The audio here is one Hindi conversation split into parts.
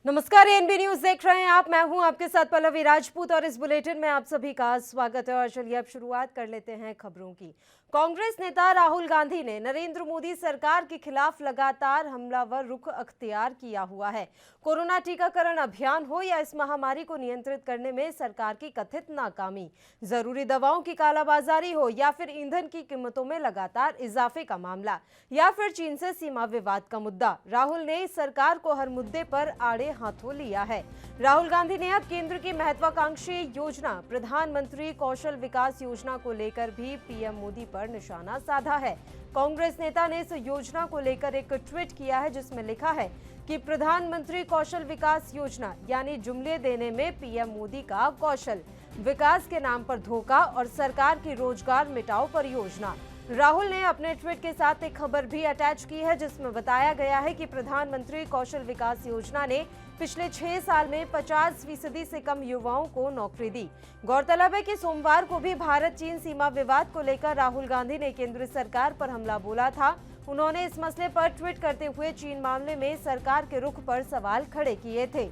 नमस्कार, एएनबी न्यूज देख रहे हैं आप। मैं हूं आपके साथ पल्लवी राजपूत और इस बुलेटिन में आप सभी का स्वागत है। और चलिए अब शुरुआत कर लेते हैं खबरों की। कांग्रेस नेता राहुल गांधी ने नरेंद्र मोदी सरकार के खिलाफ लगातार हमलावर रुख अख्तियार किया हुआ है। कोरोना टीकाकरण अभियान हो या इस महामारी को नियंत्रित करने में सरकार की कथित नाकामी, जरूरी दवाओं की कालाबाजारी हो या फिर ईंधन की कीमतों में लगातार इजाफे का मामला या फिर चीन से सीमा विवाद का मुद्दा, राहुल ने सरकार को हर मुद्दे पर आड़े हाथों लिया है। राहुल गांधी ने अब केंद्र की महत्वाकांक्षी योजना प्रधानमंत्री कौशल विकास योजना को लेकर भी पीएम मोदी पर निशाना साधा है। कांग्रेस नेता ने इस योजना को लेकर एक ट्वीट किया है जिसमें लिखा है कि प्रधानमंत्री कौशल विकास योजना यानी जुमले देने में पीएम मोदी का कौशल विकास के नाम पर धोखा और सरकार की रोजगार मिटाओ परियोजना। राहुल ने अपने ट्वीट के साथ एक खबर भी अटैच की है जिसमें बताया गया है कि प्रधानमंत्री कौशल विकास योजना ने पिछले 6 साल में 50% से कम युवाओं को नौकरी दी। गौरतलब है कि सोमवार को भी भारत चीन सीमा विवाद को लेकर राहुल गांधी ने केंद्र सरकार पर हमला बोला था। उन्होंने इस मसले पर ट्वीट करते हुए चीन मामले में सरकार के रुख पर सवाल खड़े किए थे।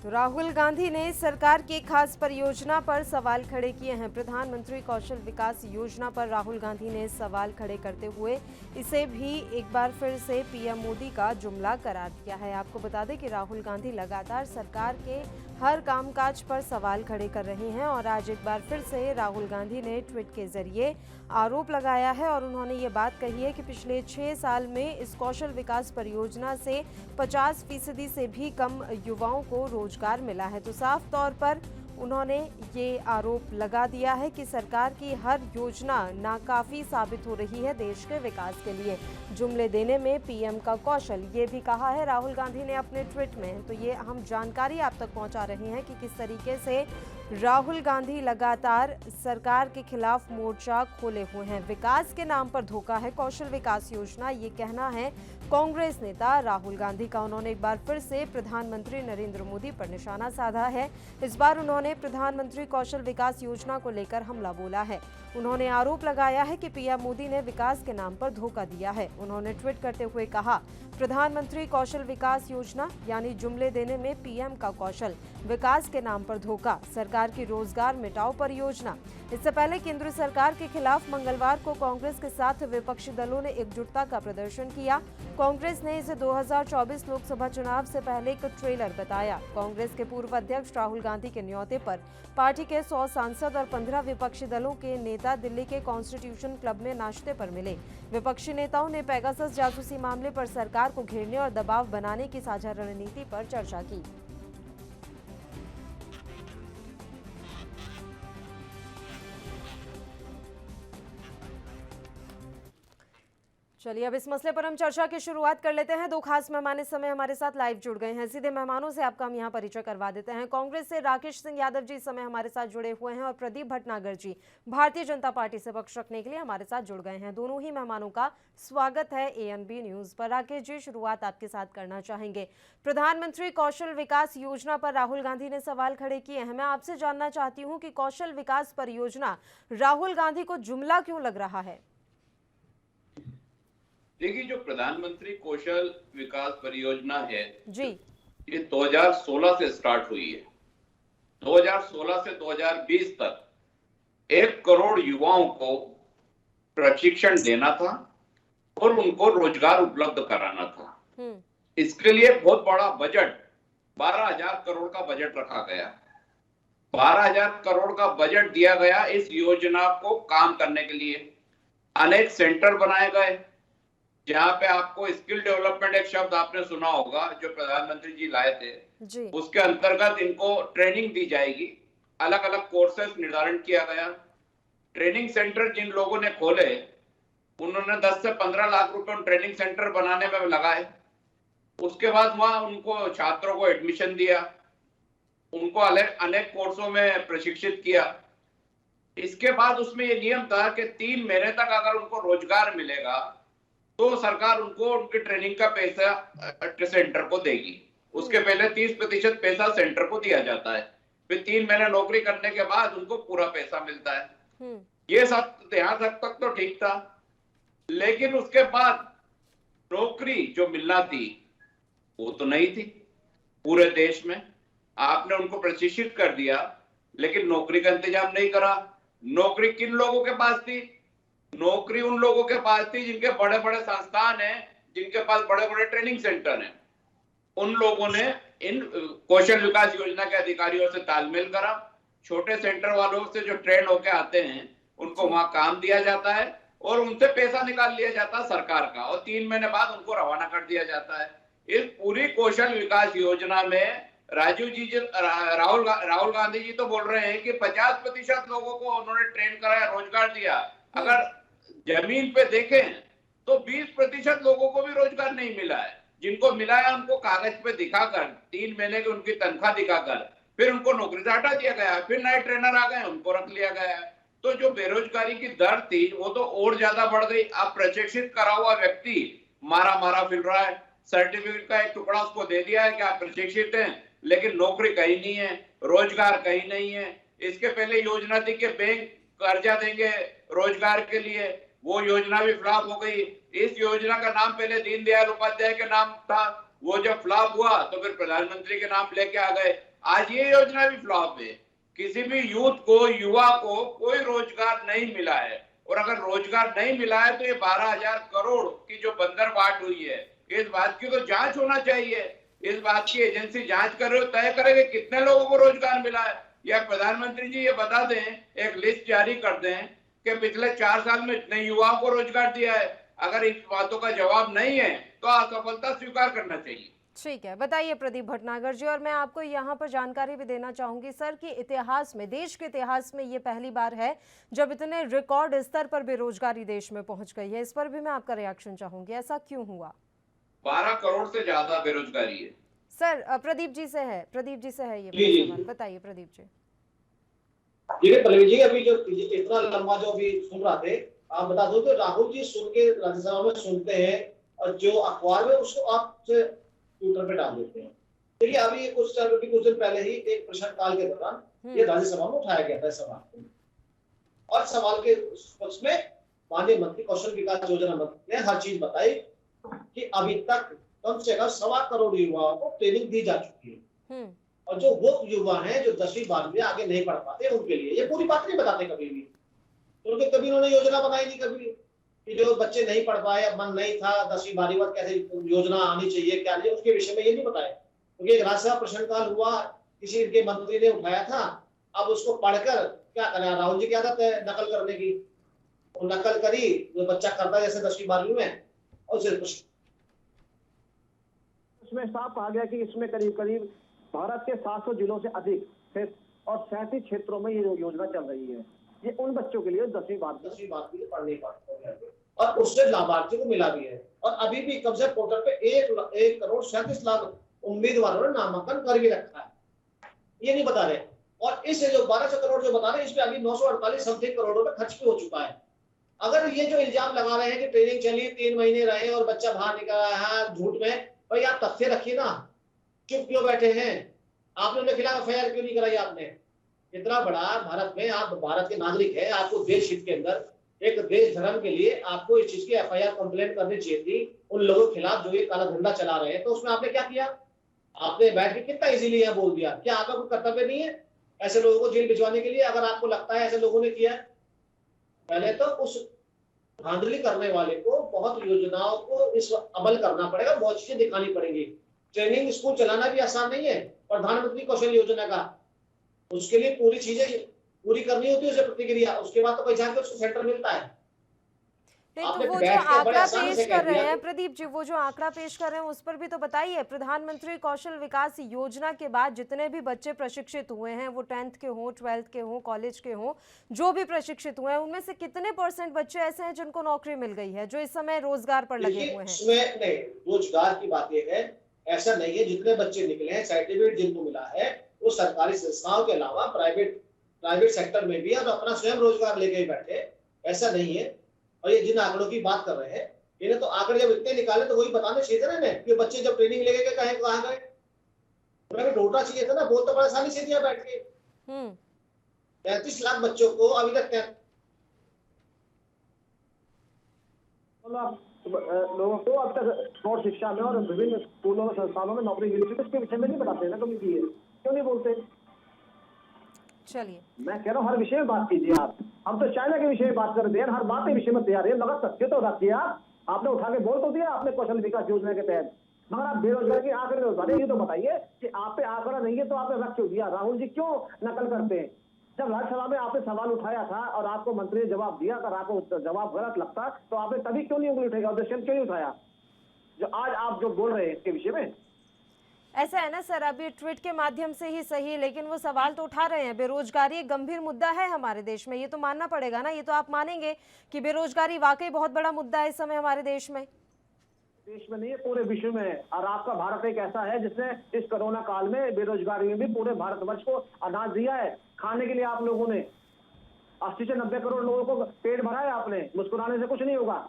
तो राहुल गांधी ने सरकार की खास परियोजना पर सवाल खड़े किए हैं। प्रधानमंत्री कौशल विकास योजना पर राहुल गांधी ने सवाल खड़े करते हुए इसे भी एक बार फिर से पीएम मोदी का जुमला करार दिया है। आपको बता दें कि राहुल गांधी लगातार सरकार के हर कामकाज पर सवाल खड़े कर रहे हैं और आज एक बार फिर से राहुल गांधी ने ट्वीट के जरिए आरोप लगाया है और उन्होंने ये बात कही है कि पिछले 6 साल में इस कौशल विकास परियोजना से 50% से भी कम युवाओं को रोजगार मिला है। तो साफ तौर पर उन्होंने ये आरोप लगा दिया है कि सरकार की हर योजना नाकाफी साबित हो रही है देश के विकास के लिए। जुमले देने में पीएम का कौशल, ये भी कहा है राहुल गांधी ने अपने ट्वीट में। तो ये अहम जानकारी आप तक पहुंचा रहे हैं कि किस तरीके से राहुल गांधी लगातार सरकार के खिलाफ मोर्चा खोले हुए हैं। विकास के नाम पर धोखा है कौशल विकास योजना, ये कहना है कांग्रेस नेता राहुल गांधी का। उन्होंने एक बार फिर से प्रधानमंत्री नरेंद्र मोदी पर निशाना साधा है। इस बार उन्होंने प्रधानमंत्री कौशल विकास योजना को लेकर हमला बोला है। उन्होंने आरोप लगाया है कि पीएम मोदी ने विकास के नाम पर धोखा दिया है। उन्होंने ट्वीट करते हुए कहा, प्रधानमंत्री कौशल विकास योजना यानी जुमले देने में पीएम का कौशल विकास के नाम पर धोखा, सरकार की रोजगार मिटाओ परियोजना। इससे पहले केंद्र सरकार के खिलाफ मंगलवार को कांग्रेस के साथ विपक्षी दलों ने एकजुटता का प्रदर्शन किया। कांग्रेस ने इसे 2024 लोकसभा चुनाव से पहले एक ट्रेलर बताया। कांग्रेस के पूर्व अध्यक्ष राहुल गांधी के न्योते पर पार्टी के 100 सांसद और 15 विपक्षी दलों के नेता दिल्ली के कॉन्स्टिट्यूशन क्लब में नाश्ते पर मिले। विपक्षी नेताओं ने पेगासस जासूसी मामले पर सरकार को घेरने और दबाव बनाने की साझा रणनीति पर चर्चा की। चलिए अब इस मसले पर हम चर्चा की शुरुआत कर लेते हैं। दो खास मेहमान इस समय हमारे साथ लाइव जुड़ गए हैं। सीधे मेहमानों से आपका हम यहाँ परिचय करवा देते हैं। कांग्रेस से राकेश सिंह यादव जी इस समय हमारे साथ जुड़े हुए हैं और प्रदीप भटनागर जी भारतीय जनता पार्टी से पक्ष रखने के लिए हमारे साथ जुड़ गए हैं। दोनों ही मेहमानों का स्वागत है एएनबी न्यूज पर। राकेश जी, शुरुआत आपके साथ करना चाहेंगे। प्रधानमंत्री कौशल विकास योजना पर राहुल गांधी ने सवाल खड़े किए हैं। मैं आपसे जानना चाहती हूँ कि कौशल विकास परियोजना राहुल गांधी को जुमला क्यों लग रहा है? देखिए, जो प्रधानमंत्री कौशल विकास परियोजना है जी, ये 2016 से स्टार्ट हुई है। 2016 से 2020 तक 1 करोड़ युवाओं को प्रशिक्षण देना था और उनको रोजगार उपलब्ध कराना था। इसके लिए बहुत बड़ा बजट 12,000 करोड़ का बजट रखा गया। 12,000 करोड़ का बजट दिया गया इस योजना को काम करने के लिए। अनेक सेंटर बनाए गए जहां पे आपको स्किल डेवलपमेंट, एक शब्द आपने सुना होगा जो प्रधानमंत्री जी लाए थे जी। उसके अंतर्गत इनको ट्रेनिंग दी जाएगी। अलग अलग कोर्सेस निर्धारण किया गया। ट्रेनिंग सेंटर जिन लोगों ने खोले उन्होंने 10 से 15 लाख रुपए उन ट्रेनिंग सेंटर बनाने में लगाए। उसके बाद वहां उनको छात्रों को एडमिशन दिया, उनको अनेक कोर्सों में प्रशिक्षित किया। इसके बाद उसमें यह नियम था कि 3 महीने तक अगर उनको रोजगार मिलेगा तो सरकार उनको उनकी ट्रेनिंग का पैसा सेंटर को देगी। उसके पहले 30% पैसा सेंटर को दिया जाता है, फिर 3 महीने नौकरी करने के बाद उनको पूरा पैसा मिलता है। ये सब यहाँ तक तो ठीक था, लेकिन उसके बाद नौकरी जो मिलना थी वो तो नहीं थी पूरे देश में। आपने उनको प्रशिक्षित कर दिया, लेकिन नौकरी का इंतजाम नहीं करा। नौकरी किन लोगों के पास थी? नौकरी उन लोगों के पास थी जिनके बड़े बड़े संस्थान हैं, जिनके पास बड़े बड़े ट्रेनिंग सेंटर हैं। उन लोगों ने इन कौशल विकास योजना के अधिकारियों से तालमेल करा। छोटे सेंटर वालों से जो ट्रेन होके आते हैं उनको वहां काम दिया जाता है और उनसे पैसा निकाल लिया जाता है सरकार का, और 3 महीने बाद उनको रवाना कर दिया जाता है। इस पूरी कौशल विकास योजना में राहुल गांधी जी तो बोल रहे हैं कि 50% लोगों को उन्होंने ट्रेन कराया, रोजगार दिया। अगर जमीन पे देखें तो 20% लोगों को भी रोजगार नहीं मिला है। जिनको मिला है उनको कागज पे दिखाकर 3 महीने की उनकी तनख्वाह दिखाकर फिर उनको नौकरी से हटा दिया गया, फिर नए ट्रेनर आ गए, उनको रख लिया गया है। तो जो बेरोजगारी की दर थी वो तो और ज्यादा बढ़ गई। अब प्रशिक्षित करा हुआ व्यक्ति मारा मारा फिर रहा है, सर्टिफिकेट का एक टुकड़ा उसको दे दिया है कि आप प्रशिक्षित हैं, लेकिन नौकरी कहीं नहीं है, रोजगार कहीं नहीं है। इसके पहले योजना थी कि बैंक कर्जा देंगे रोजगार के लिए, वो योजना भी फ्लॉप हो गई। इस योजना का नाम पहले दीनदयाल उपाध्याय के नाम था, वो जब फ्लॉप हुआ तो फिर प्रधानमंत्री के नाम लेके आ गए। आज ये योजना भी फ्लॉप है। किसी भी यूथ को, युवा को कोई रोजगार नहीं मिला है, और अगर रोजगार नहीं मिला है तो ये 12,000 करोड़ की जो बंदरबाट हुई है, इस बात की तो जांच होना चाहिए। इस बात की एजेंसी जांच करे और तय करे कि कितने लोगों को रोजगार मिला है। या प्रधानमंत्री जी ये बता दें, एक लिस्ट जारी कर दें कि पिछले 4 साल में इतने युवाओं को रोजगार दिया है। अगर इस बातों का जवाब नहीं है तो असफलता स्वीकार करना चाहिए। ठीक है, बताइए प्रदीप भटनागर जी। और मैं आपको यहाँ पर जानकारी भी देना चाहूंगी सर कि इतिहास में, देश के इतिहास में ये पहली बार है जब इतने रिकॉर्ड स्तर पर बेरोजगारी देश में पहुंच गई है। इस पर भी मैं आपका रिएक्शन चाहूंगी, ऐसा क्यों हुआ? 12 करोड़ से ज्यादा बेरोजगारी है सर। प्रदीप जी से है ये मेरा सवाल, बताइए प्रदीप जी। जी पल्लवी जी, अभी जो इतना लंबा जो अभी सुन रहे थे, आप बता दो तो राहुल जी सुन के राज्यसभा में सुनते हैं और जो अखबार में उसको आप ट्विटर पे डाल देते हैं। देखिए अभी कुछ दिन पहले ही एक प्रश्नकाल के दौरान ये राज्यसभा में उठाया गया था सवाल, और सवाल के पक्ष में माननीय मंत्री, कौशल विकास योजना मंत्री ने हर चीज बताई कि अभी तक कम से कम 1.25 करोड़ युवाओं को ट्रेनिंग दी जा चुकी है, और जो वो युवा हैं जो 10वीं 12वीं आगे नहीं पढ़ पाते उनके लिए ये पूरी बात नहीं बताते कभी भी। उनके कभी उन्होंने योजना बनाई नहीं कभी कि जो बच्चे नहीं पढ़ पाए, मन नहीं था 10वीं 12वीं बाद कैसे योजना आनी चाहिए, क्या नहीं, उसके विषय में ये नहीं बताया। क्योंकि एक राज्यसभा प्रश्नकाल हुआ, किसी इनके मंत्री ने उठाया था, अब उसको पढ़कर क्या करा, राहुल जी क्या था नकल करने की, वो नकल करी जो बच्चा करता है जैसे 10वीं 12वीं में, और सिर्फ इसमें साफ कहा गया कि इसमें करीब करीब भारत के 700 जिलों से अधिक और 37 क्षेत्रों में ये योजना चल रही है। ये उन बच्चों के लिए 10वीं 12वीं पढ़ने पाते, और उससे लाभार्थी को मिला भी है। और अभी भी कम से कम पोर्टल पे 1 करोड़ 37 लाख उम्मीदवारों ने नामांकन कर भी रखा है, ये नहीं बता रहे। और इस जो 1200 करोड़ जो बता रहे हैं, इस पे अभी 948 समथिंग करोड़ रुपए खर्च भी हो चुका है। अगर ये जो इल्जाम लगा रहे हैं कि ट्रेनिंग चली 3 महीने रहे और बच्चा बाहर निकला है झूठ में, भाई आप तथ्य रखिए ना, चुप क्यों बैठे हैं? आपने उनके खिलाफ एफआईआर क्यों नहीं कराई? आपने इतना बड़ा भारत में, आप भारत के नागरिक हैं, आपको देश हित के अंदर एक देश धर्म के लिए आपको इस चीज की एफआईआर कंप्लेंट करनी चाहिए थी उन लोगों के खिलाफ जो ये काला धंधा चला रहे हैं। तो उसमें आपने क्या किया? आपने बैठ के कितना इजीली यह बोल दिया। क्या आपका कोई कर्तव्य नहीं है ऐसे लोगों को जेल भिजवाने के लिए? अगर आपको लगता है ऐसे लोगों ने किया, पहले तो उस धांधली करने वाले को बहुत योजनाओं को इस अमल करना पड़ेगा, बहुत चीजें दिखानी पड़ेंगी। ट्रेनिंग स्कूल चलाना भी आसान नहीं है, प्रधानमंत्री कौशल योजना का, उसके लिए पूरी चीजें पूरी करनी होती है, उसे प्रतिक्रिया, उसके बाद तो कोई जाके उसको सेंटर मिलता है। नहीं तो वो जो आंकड़ा पेश कर रहे हैं प्रदीप जी, वो जो आंकड़ा पेश कर रहे हैं उस पर भी तो बताइए। प्रधानमंत्री कौशल विकास योजना के बाद जितने भी बच्चे प्रशिक्षित हुए हैं, वो 10th के हों, 12th के हों, कॉलेज के हों, जो भी प्रशिक्षित हुए हैं, उनमें से कितने % बच्चे ऐसे हैं जिनको नौकरी मिल गई है, जो इस समय रोजगार पर लगे हुए हैं? इसमें नहीं, रोजगार की बात यह है, ऐसा नहीं है। जितने बच्चे निकले हैं, सर्टिफिकेट जिनको मिला है, वो सरकारी संस्थाओं के अलावा प्राइवेट सेक्टर में भी और अपना स्वयं रोजगार लेके बैठे, ऐसा नहीं है। और ये जिन आंकड़ों की बात कर रहे हैं, इन्हें तो आंकड़े जब इतने निकाले तो वही बताने चाहिए था ना कि बच्चे जब ट्रेनिंग लेके गए कहाँ गए, उन्हें ढूंढना चाहिए था ना। बहुत तो बड़ा आसानी से दिया बैठ के। 35 लाख बच्चों को अभी तक लोगों को अब तक स्पोर्ट्स शिक्षा में और विभिन्न स्कूलों और संस्थानों में नौकरी मिली थी, इसके विषय में नहीं बताते ना कभी की है, क्यों नहीं बोलते? चलिए, मैं कह रहा हूँ हर विषय में बात कीजिए आप। हम तो चाइना के विषय में बात कर रहे हैं, हर बात के विषय में तैयार है, मगर सत्य तो रखिए आप। आपने उठा के बोल तो दिया आपने कौशल विकास योजना के तहत, मगर आप बेरोजगारी के आंकड़े उठाने, ये तो बताइए कि आप पे आंकड़ा नहीं है तो आपने रख क्यों दिया? राहुल जी क्यों नकल करते हैं? जब राज्यसभा में आपने सवाल उठाया था और आपको मंत्री ने जवाब दिया, अगर आपको जवाब गलत लगता तो आपने तभी क्यों नहीं उंगली उठाई, ऑब्जेक्शन क्यों नहीं उठाया, जो आज आप जो बोल रहे हैं इसके विषय में? ऐसा है ना सर, अब ये ट्वीट के माध्यम से ही सही, लेकिन वो सवाल तो उठा रहे हैं। बेरोजगारी एक गंभीर मुद्दा है हमारे देश में, ये तो मानना पड़ेगा ना, ये तो आप मानेंगे कि बेरोजगारी वाकई बहुत बड़ा मुद्दा है इस समय हमारे देश में। देश में नहीं है, पूरे विश्व में है। और आपका भारत एक ऐसा है जिसने इस कोरोना काल में बेरोजगारी में भी पूरे भारतवर्ष को अनाज दिया है खाने के लिए। आप लोगों ने 80 से 90 करोड़ लोगों को पेट भरा है आपने। मुस्कुराने से कुछ नहीं होगा,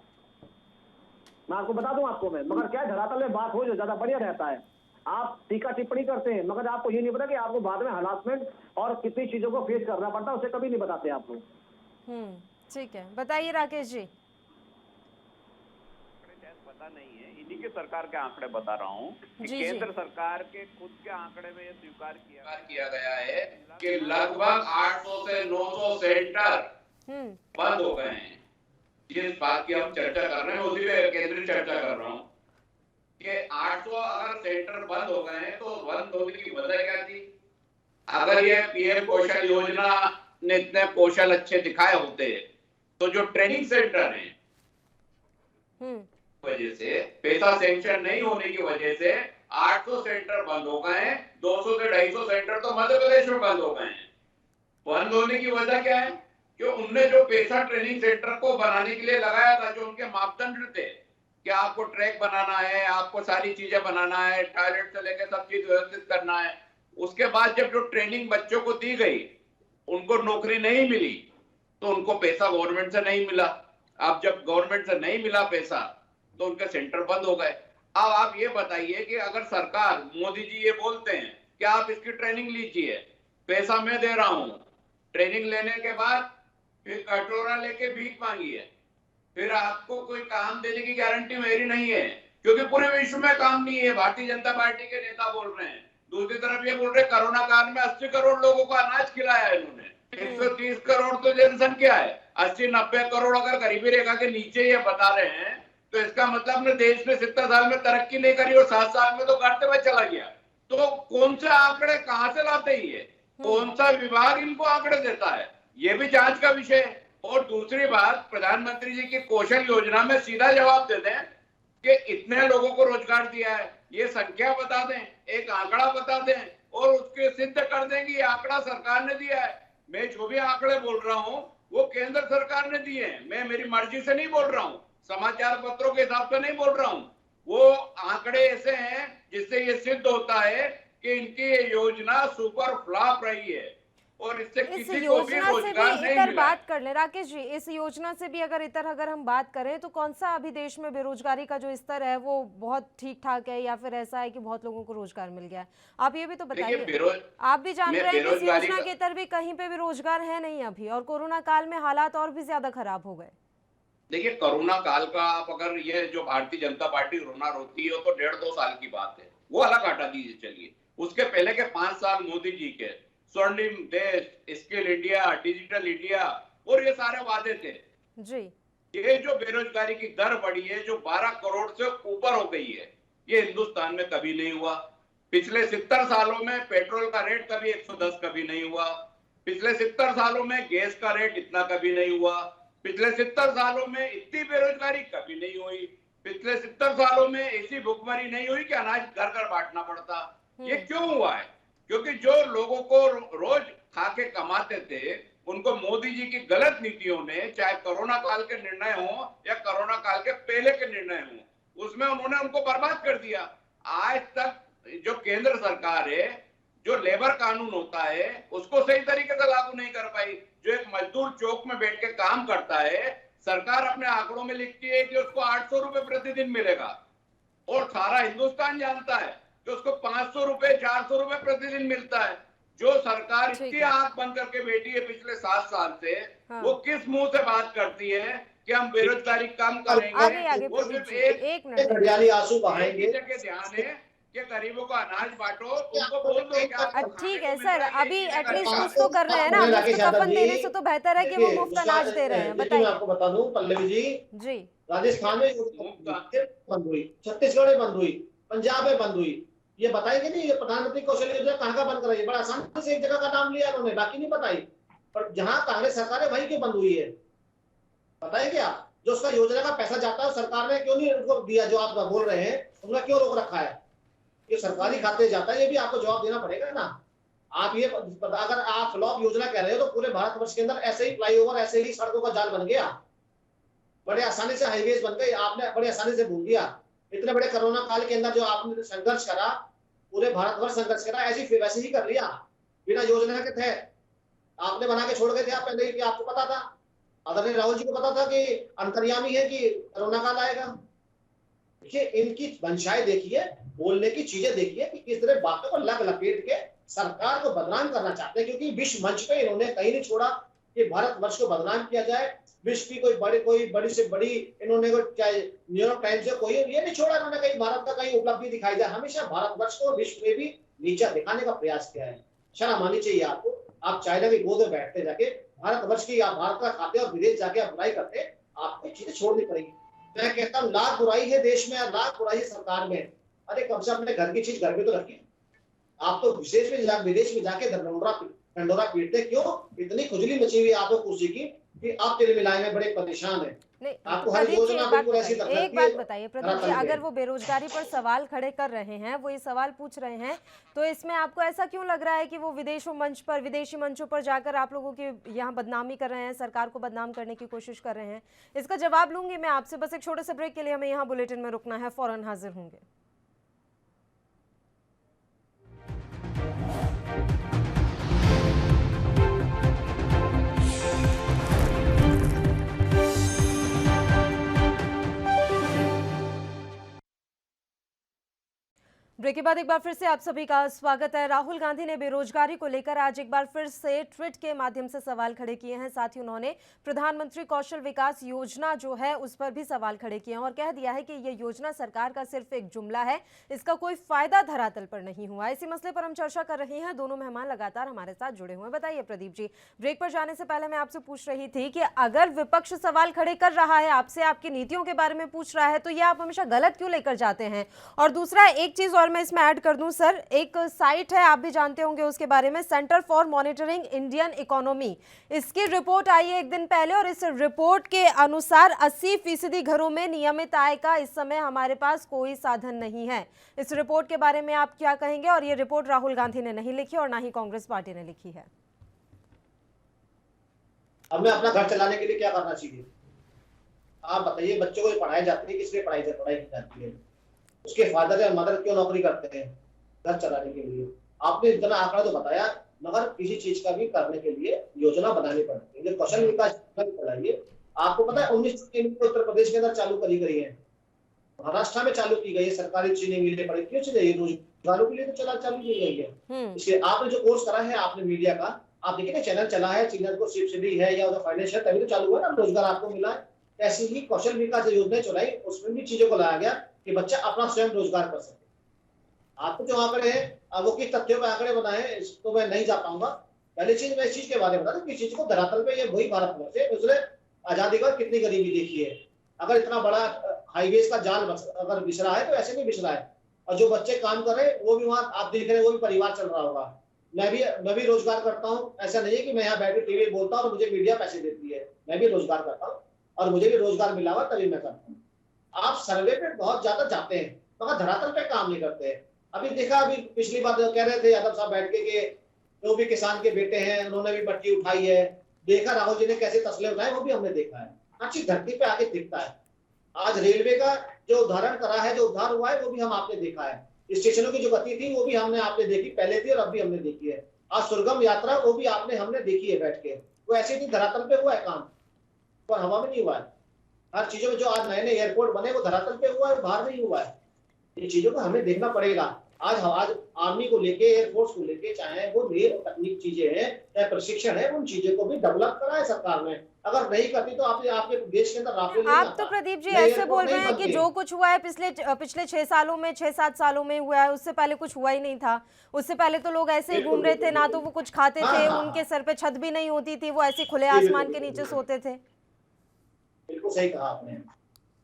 मैं आपको बता दूं आपको मैं, मगर क्या धरातल में बात हो जो ज्यादा बढ़िया रहता है। आप टीका टिप्पणी करते हैं, मगर आपको ये नहीं पता कि आपको बाद में हरासमेंट और कितनी चीजों को फेस करना पड़ता है, उसे कभी नहीं बताते आप लोग। ठीक है, बताइए राकेश जी। पता नहीं है, इन्हीं के सरकार के आंकड़े बता रहा हूँ कि केंद्र सरकार के खुद के आंकड़े में ये स्वीकार किया गया है कि लगभग 800 से 900 सेंटर बंद हो गए हैं। जिस बात की हम चर्चा कर रहे हैं उसी पे केंद्रीय चर्चा कर रहा हूँ कि 800 अगर सेंटर बंद हो गए हैं तो बंद होने की वजह क्या थी? अगर ये पीएम कौशल योजना ने इतने कौशल अच्छे दिखाए होते तो जो ट्रेनिंग सेंटर हैं वजह से पैसा सेंक्शन नहीं होने की वजह से 800 सेंटर बंद हो गए हैं। 200 से 250 सेंटर तो मध्य प्रदेश में बंद हो गए हैं। बंद होने की वजह क्या है? कि उनने जो पैसा ट्रेनिंग सेंटर को बनाने के लिए लगाया था, जो उनके मापदंड थे कि आपको ट्रैक बनाना है, आपको सारी चीजें बनाना है, टॉयलेट से लेकर सब चीज व्यवस्थित करना है, उसके बाद जब जो ट्रेनिंग बच्चों को दी गई उनको नौकरी नहीं मिली तो उनको पैसा गवर्नमेंट से नहीं मिला। अब जब गवर्नमेंट से नहीं मिला पैसा तो उनके सेंटर बंद हो गए। अब आप ये बताइए कि अगर सरकार, मोदी जी ये बोलते हैं कि आप इसकी ट्रेनिंग लीजिए, पैसा मैं दे रहा हूं, ट्रेनिंग लेने के बाद फिर कटोरा लेके भीख मांगिए, फिर आपको कोई काम देने की गारंटी मेरी नहीं है, क्योंकि पूरे विश्व में काम नहीं है। भारतीय जनता पार्टी के नेता बोल रहे हैं। दूसरी तरफ ये बोल रहे कोरोना काल में 80 करोड़ लोगों को अनाज खिलाया है इन्होंने। 130 करोड़ तो जनसंख्या है, 80-90 करोड़ अगर गरीबी रेखा के नीचे ये बता रहे हैं तो इसका मतलब अपने देश में 70 साल में तरक्की नहीं करी और 7 साल में तो घटते हुए चला गया। तो कौन से आंकड़े कहां से लाते ही है? कौन सा विभाग इनको आंकड़े देता है? ये भी जांच का विषय है। और दूसरी बात, प्रधानमंत्री जी की कौशल योजना में सीधा जवाब दे दें कि इतने लोगों को रोजगार दिया है, ये संख्या बता दें, एक आंकड़ा बता दें और उसके सिद्ध कर दें कि ये आंकड़ा सरकार ने दिया है। मैं जो भी आंकड़े बोल रहा हूं वो केंद्र सरकार ने दिए हैं, मैं मेरी मर्जी से नहीं बोल रहा हूं, समाचार पत्रों के हिसाब से नहीं बोल रहा हूं। वो आंकड़े ऐसे हैं जिससे ये सिद्ध होता है कि इनकी ये योजना सुपर फ्लॉप रही है और इससे किसी को भी रोजगार नहीं मिला। बात कर ले राकेश जी, इस योजना से भी अगर हम बात करें तो कौन सा अभी देश में बेरोजगारी का जो स्तर है वो बहुत ठीक ठाक है या फिर ऐसा है कि बहुत लोगों को रोजगार मिल गया है? आप ये भी तो बताइए। आप भी जान रहे हैं कि इस योजना के तहत भी कहीं पे भी रोजगार है नहीं अभी, और कोरोना काल में हालात और भी ज्यादा खराब हो गए। देखिए, कोरोना काल का आप अगर ये जो भारतीय जनता पार्टी रोना रोती है तो 1.5-2 साल की बात है, वो अलग हटा दीजिए। चलिए, उसके पहले के 5 साल मोदी जी के स्वर्णिम देश, स्किल इंडिया, डिजिटल इंडिया और ये सारे वादे थे जी। ये जो बेरोजगारी की दर बढ़ी है, जो 12 करोड़ से ऊपर हो गई है, ये हिंदुस्तान में कभी नहीं हुआ। पिछले 70 सालों में पेट्रोल का रेट कभी 110 कभी नहीं हुआ। पिछले 70 सालों में गैस का रेट इतना कभी नहीं हुआ। पिछले 70 सालों में इतनी बेरोजगारी कभी नहीं हुई। पिछले 70 सालों में ऐसी भुखमरी नहीं हुई कि अनाज घर घर बांटना पड़ता। ये क्यों हुआ है? क्योंकि जो लोगों को रोज खा के कमाते थे उनको मोदी जी की गलत नीतियों ने, चाहे कोरोना काल के निर्णय हो या कोरोना काल के पहले के निर्णय हो, उसमें उन्होंने उनको बर्बाद कर दिया। आज तक जो केंद्र सरकार है, जो लेबर कानून होता है उसको सही तरीके से लागू नहीं कर पाई। जो एक मजदूर चौक में बैठ के काम करता है, सरकार अपने आंकड़ों में लिखती है कि उसको 800 रुपए प्रतिदिन मिलेगा और सारा हिंदुस्तान जानता है कि उसको 500 रुपए 400 रुपए प्रतिदिन मिलता है। जो सरकार ठीक इतनी है। आंख बंद करके बैठी है पिछले 7 साल से, हाँ। वो किस मुंह से बात करती है कि हम बेरोजगारी कम आगे करेंगे? वो प्रदीप सिर्फ जी, एक एक मिनट दे घड़ियाली आंसू एक ही बहाएंगे। जगह ध्यान है कि गरीबों को अनाज बांटो, उनको बोल दो कि आपको खाने ठीक को है मिल सर, रहा है, अभी ये चीजें एटलीस्ट करें। कुछ तो कर रहे हैं ना। मुफ्त कफन देने से तो बेहतर है कि वो मुफ्त अनाज दे रहे हैं। मैं बताइए आपको बता दूं पल्लवी जी, जी। राजस्थान में बंद हुई, छत्तीसगढ़ में बंद हुई, पंजाब में बंद हुई। ये बताएंगे नहीं ये प्रधानमंत्री कौशल योजना कहाँ का बंद कराई? बड़ा आसानी से एक जगह का नाम लिया उन्होंने, बाकी नहीं बताई। पर जहां कांग्रेस सरकार है वहीं क्यों बंद हुई है बताएंगे आप? जो उसका योजना का पैसा जाता है सरकार ने क्यों नहीं उनको दिया? जो आप बोल रहे हैं उन्होंने क्यों रोक रखा है? ये सरकारी खाते जाता है, ये भी आपको जवाब देना पड़ेगा ना। आप ये अगर आप फ्लॉप योजना कह रहे हो तो पूरे भारतवर्ष के अंदर ऐसे ही फ्लाईओवर, ऐसे ही सड़कों का जाल बन गया, बड़े आसानी से हाईवेज बन गए, आपने बड़े आसानी से भूल दिया। इतने बड़े कोरोना काल के अंदर जो आपने संघर्ष करा, पूरे भारतवर्ष संघर्ष करा, ऐसी वैसे ही कर लिया बिना योजना के थे। आपने बना के छोड़ गए थे आप पहले ही, कि आपको पता था, आदरणीय राहुल जी को पता था कि अंतर्यामी है कि कोरोना काल आएगा। देखिए इनकी मंशाएं देखिए, बोलने की चीजें देखिए कि किस तरह बातों को लग लपेट के सरकार को बदनाम करना चाहते हैं। क्योंकि विश्व मंच पे इन्होंने कहीं नहीं छोड़ा कि भारतवर्ष को बदनाम किया जाए। विश्व की कोई बड़ी से बड़ी इन्होंने न्यूयॉर्क टाइम्स से कोई ये नहीं छोड़ा इन्होंने कहीं भारत का कहीं उपलब्धि दिखाई जाए। हमेशा भारतवर्ष को विश्व में भी नीचा दिखाने का प्रयास किया है। शर्म आनी चाहिए आपको। आप चाइना की गोद में बैठते जाके भारतवर्ष की, आप भारत का खाते और विदेश जाके आप बुराई करते, आपको चीजें छोड़नी पड़ेगी। मैं कहता हूँ लाख बुराई है देश में और लाख बुराई है सरकार में। अरे कम से कम अपने घर की चीज घर में तो रखिए। आप तो विदेश में जाके ढंडोरा पीटते क्यों? इतनी खुजली मची हुई है आपको कुर्सी की कि आप तेरे मिलाए में बड़े परेशान है। नहीं आपको हर प्रदीप जी, योजना बिल्कुल ऐसी एक बात बताइए प्रदीप जी, अगर वो बेरोजगारी पर सवाल खड़े कर रहे हैं, वो ये सवाल पूछ रहे हैं, तो इसमें आपको ऐसा क्यों लग रहा है कि वो विदेशी मंचों पर जाकर आप लोगों की यहाँ बदनामी कर रहे हैं, सरकार को बदनाम करने की कोशिश कर रहे हैं? इसका जवाब लूंगी मैं आपसे, बस एक छोटे से ब्रेक के लिए हमें यहाँ बुलेटिन में रुकना है, फौरन हाजिर होंगे। ब्रेक के बाद एक बार फिर से आप सभी का स्वागत है। राहुल गांधी ने बेरोजगारी को लेकर आज एक बार फिर से ट्वीट के माध्यम से सवाल खड़े किए हैं। साथ ही उन्होंने प्रधानमंत्री कौशल विकास योजना जो है उस पर भी सवाल खड़े किए हैं और कह दिया है कि यह योजना सरकार का सिर्फ एक जुमला है, इसका कोई फायदा धरातल पर नहीं हुआ। इसी मसले पर हम चर्चा कर रहे हैं। दोनों मेहमान लगातार हमारे साथ जुड़े हुए हैं। बताइए प्रदीप जी, ब्रेक पर जाने से पहले मैं आपसे पूछ रही थी कि अगर विपक्ष सवाल खड़े कर रहा है, आपसे आपकी नीतियों के बारे में पूछ रहा है, तो यह आप हमेशा गलत क्यों लेकर जाते हैं? और दूसरा एक चीज और मैं इसमें ऐड कर दूं सर, एक साइट है, आप भी जानते होंगे उसके बारे में, centre for monitoring Indian economy, इसकी रिपोर्ट आई है एक दिन पहले और इस रिपोर्ट के अनुसार 80% घरों में नियमित आय का इस समय हमारे पास कोई साधन नहीं है। इस रिपोर्ट के बारे में आप क्या कहेंगे? और ये रिपोर्ट राहुल गांधी ने नहीं लिखी और ना ही कांग्रेस पार्टी ने लिखी है। हमें अपना घर चलाने के लिए क्या करना चाहिए आप बताइए? बच्चों को पढ़ाई जाती है, किस लिए पढ़ाई की जाती है? उसके फादर या मदर क्यों नौकरी करते हैं? घर चलाने के लिए। आपने इतना आंकड़ा तो बताया, मगर किसी चीज का भी करने के लिए योजना बनानी पड़ती है। कौशल विकास बनाइए। आपको पता है 19 उत्तर प्रदेश के अंदर चालू करी गई है, महाराष्ट्र में चालू की गई है, सरकारी चीनी मिलें पड़े क्यों चाहिए? रोजगारों के लिए तो चालू की गई है। इसलिए आपने जो कोर्स करा है आपने मीडिया का, आप देखिए ना चैनल चला है, चैनल को सब्सिडी है या फाइनेंशियल तभी तो चालू हुआ ना, रोजगार आपको मिला है। ऐसी ही कौशल विकास योजना चलाई, उसमें भी चीजों को लाया गया कि बच्चा अपना स्वयं रोजगार कर सके। आपको जो आंकड़े हैं वो किस तथ्यों पर आंकड़े बनाए हैं इसको मैं नहीं जा पाऊंगा। पहली चीज मैं इस चीज के बारे में बता दूं, किस चीज को धरातल पे ये वही भारतवर्ष है, उसने आजादी का कितनी गरीबी देखी है। अगर इतना बड़ा हाईवेज का जाल अगर बिछ रहा है तो ऐसे नहीं बिछ रहा है। और जो बच्चे काम कर रहे हैं वो भी वहां आप देख रहे हैं, वो भी परिवार चल रहा होगा। मैं भी रोजगार करता हूँ। ऐसा नहीं है कि मैं यहाँ बैठ के टीवी बोलता हूँ और मुझे मीडिया पैसे देती है। मैं भी रोजगार करता हूँ और मुझे भी रोजगार मिला हुआ तभी मैं करता हूँ। आप सर्वे पे बहुत ज्यादा जाते हैं मगर धरातल पे काम नहीं करते। अभी देखा, अभी पिछली बात कह रहे थे यादव साहब बैठ के जो भी किसान के बेटे हैं उन्होंने भी पट्टी उठाई है। देखा राहुल जी ने कैसे तसले उठाए, वो भी हमने देखा है। अच्छी धरती पे आके दिखता है। आज रेलवे का जो उदाहरण करा है, जो उद्धार हुआ है, वो भी हम आपने देखा है। स्टेशनों की जो गति थी वो भी आपने देखी, पहले थी और अब भी हमने देखी है। आज सुरगम यात्रा वो भी हमने देखी है बैठ के। वो ऐसे नहीं धरातल पे हुआ है काम, पर हवा में नहीं हुआ है। हर चीजों में जो आज नए नए एयरपोर्ट बने वो धरातल पे हुआ है, बाहर नहीं हुआ है। ये चीजों को हमें देखना पड़ेगा। आज आर्मी को लेके, एयरफोर्स को लेके, चाहे वो नई तकनीक चीजें हैं, चाहे प्रशिक्षण है, उन चीजों को भी डेवलप कराए सरकार ने। अगर नहीं करती तो आपके देश के अंदर राफेल नहीं आप आता, तो प्रदीप जी नए ऐसे एयरपोर्ट बोल रहे नहीं हैं कि बनते। जो कुछ हुआ है पिछले 6 सालों में, 6-7 सालों में हुआ है, उससे पहले कुछ हुआ ही नहीं था। उससे पहले तो लोग ऐसे ही घूम रहे थे, ना तो वो कुछ खाते हाँ थे, हाँ उनके हाँ, सर पे छत भी नहीं होती थी, वो ऐसे खुले जी आसमान बिल्कुल के नीचे बिल्कुल सोते थे। बिल्कुल सही कहा आपने।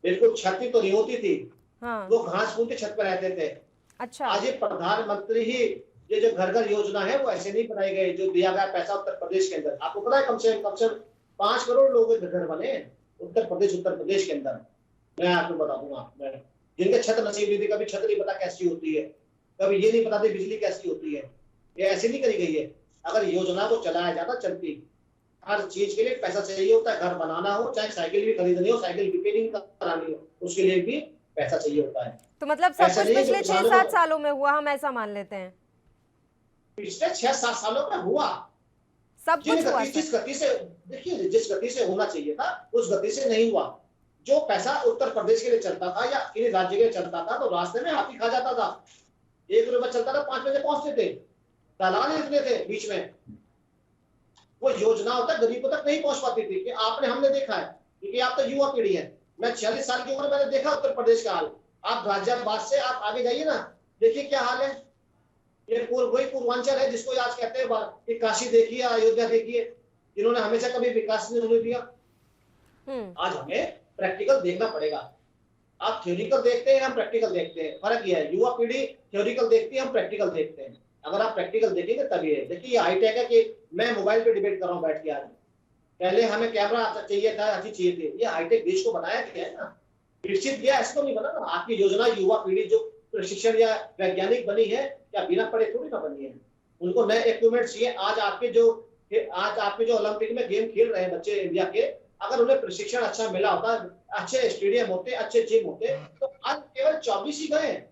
बिल्कुल छत तो नहीं होती थी, हाँ। वो घास फूस के छत पर रहते थे। अच्छा। आज ये प्रधानमंत्री ही, ये जो घर घर योजना है वो ऐसे नहीं बनाई गई, जो दिया गया पैसा उत्तर प्रदेश के अंदर। आपको पता है कम से कम 5 करोड़ लोगों के घर बने उत्तर प्रदेश के अंदर। मैं आपको बता दूंगा, मैं जिनके छत नसीब नहीं थी, कभी छत नहीं पता कैसी होती है, कभी ये नहीं पता थी बिजली कैसी होती है, ये ऐसे नहीं करी गई है। अगर योजना को चलाया जाता चलती। हर चीज के लिए पैसा चाहिए होता है, घर बनाना हो, चाहे साइकिल भी खरीदनी हो, साइकिल रिपेयरिंग करानी हो, उसके लिए भी पैसा चाहिए होता है। तो मतलब सब ऐसा कुछ नहीं है कि पिछले किसानों 6-7 को सालों में हुआ, हम ऐसा मान लेते हैं। पिछले 6-7 सालों में हुआ, सब कुछ हुआ सर। जिस गति से, देखिए जिस गति से होना चाहिए था उस गति से नहीं हुआ। जो पैसा उत्तर प्रदेश के लिए चलता था या किसी राज्य के लिए चलता था, तो रास्ते में हाथी खा जाता था। 1 रुपया चलता था, 5 पैसे पहुंचते थे, दलाल इतने थे बीच में। वो योजना तक गरीबों तक नहीं पहुंच पाती थी। कि हमने देखा है, क्योंकि आप तो युवा पीढ़ी है, मैं 46 साल की उम्र, मैंने देखा उत्तर प्रदेश का हाल। आप गाजियाबाद से आप आगे जाइए ना, देखिए क्या हाल है। ये वही पूर्वांचल है जिसको आज कहते हैं कि काशी देखिए, अयोध्या देखिए, जिन्होंने हमेशा कभी विकास नहीं होने दिया। आज हमें प्रैक्टिकल देखना पड़ेगा। आप थ्योरिकल देखते हैं, हम प्रैक्टिकल देखते हैं, फर्क ये है। युवा पीढ़ी थ्योरिकल देखती है, हम प्रैक्टिकल देखते हैं। अगर आप प्रैक्टिकल देखेंगे तभी है। देखिए ये हाईटेक है कि मैं मोबाइल पे डिबेट कर रहा हूँ बैठ के। आज पहले हमें कैमरा चाहिए था, अच्छी चाहिए थी। ये हाईटेक देश को बनाया गया है ना, विकसित किया, इसको नहीं बना ना। आपकी योजना युवा पीढ़ी जो प्रशिक्षण या वैज्ञानिक बनी है, या बिना पढ़े थोड़ी ना बनी है। उनको नए इक्विपमेंट चाहिए। आज आपके जो ओलंपिक में गेम खेल रहे हैं बच्चे इंडिया के, अगर उन्हें प्रशिक्षण अच्छा मिला होता, अच्छे स्टेडियम होते, अच्छे जिम होते, तो आज केवल 24 ही गए।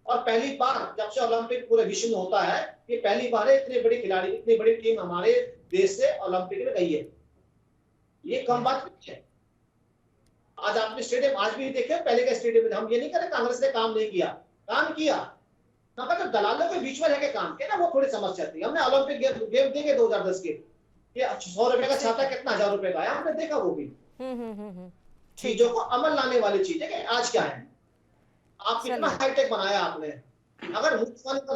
और पहली बार जब से ओलंपिक पूरे विश्व में होता है, कि पहली बार है इतने बड़ी खिलाड़ी, इतनी बड़ी टीम हमारे देश से ओलंपिक में गई है। ये कम बात नहीं है। आज आपने स्टेडियम आज भी देखे, पहले के स्टेडियम में। हम ये नहीं करें कांग्रेस ने काम नहीं किया, काम किया। जो दलालों के बीच में रह के काम किया ना, वो थोड़ी समस्या थी। हमने ओलंपिक गेम देखे 2010 के, ये 100 रुपए का छाता कितना 1000 रुपए का है, हमने देखा वो भी। चीजों को अमल लाने वाली चीज है। कि आज क्या है, आप कितना हाईटेक बनाया आपने। अगर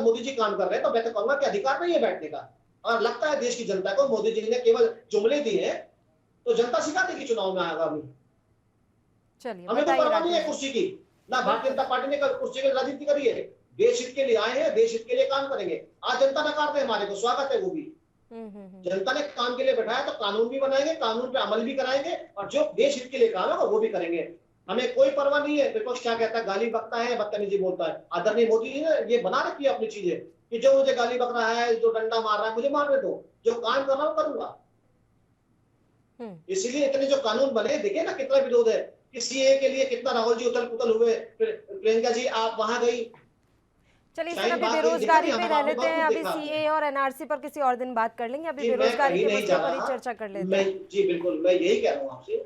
मोदी जी काम कर रहे हैं, तो मैं तो कहूंगा कि अधिकार नहीं है बैठने का। और लगता है देश की जनता को मोदी जी ने केवल जुमले दिए हैं, तो जनता सिखा देगी चुनाव में आएगा। हमें तो परवाह नहीं है कुर्सी की, ना भारतीय जनता पार्टी ने कुर्सी की राजनीति करी है। देश हित के लिए आए हैं, देश हित के लिए काम करेंगे। आज जनता नकार दे हमारे को, स्वागत है वो भी। जनता ने काम के लिए बैठाया, तो कानून भी बनाएंगे, कानून पे अमल भी कराएंगे, और जो देश हित के लिए काम है वो भी करेंगे। हमें कोई परवाह नहीं है विपक्ष क्या कहता है, गाली बकता है, बदतमीजी बोलता है। आदरणीय मोदी जी ने ये बना रखी है अपनी चीजें, कि जो मुझे गाली बक रहा है, जो डंडा मार रहा है, मुझे मारने दो, जो काम कर रहा हूं करूंगा। इसीलिए इतने जो कानून बने, देखिए ना कितना विरोध है। सीए के लिए कितना राहुल जी उथल पुथल हुए, प्रियंका जी आप वहां गई। चलिए सर, अभी बेरोजगारी पे रह लेते हैं। अभी सीए और एनआरसी पर किसी और दिन बात कर लेंगे। अभी बेरोजगारी के मुद्दे पर ही चर्चा कर लेते हैं। जी बिल्कुल, मैं यही कह रहा हूँ आपसे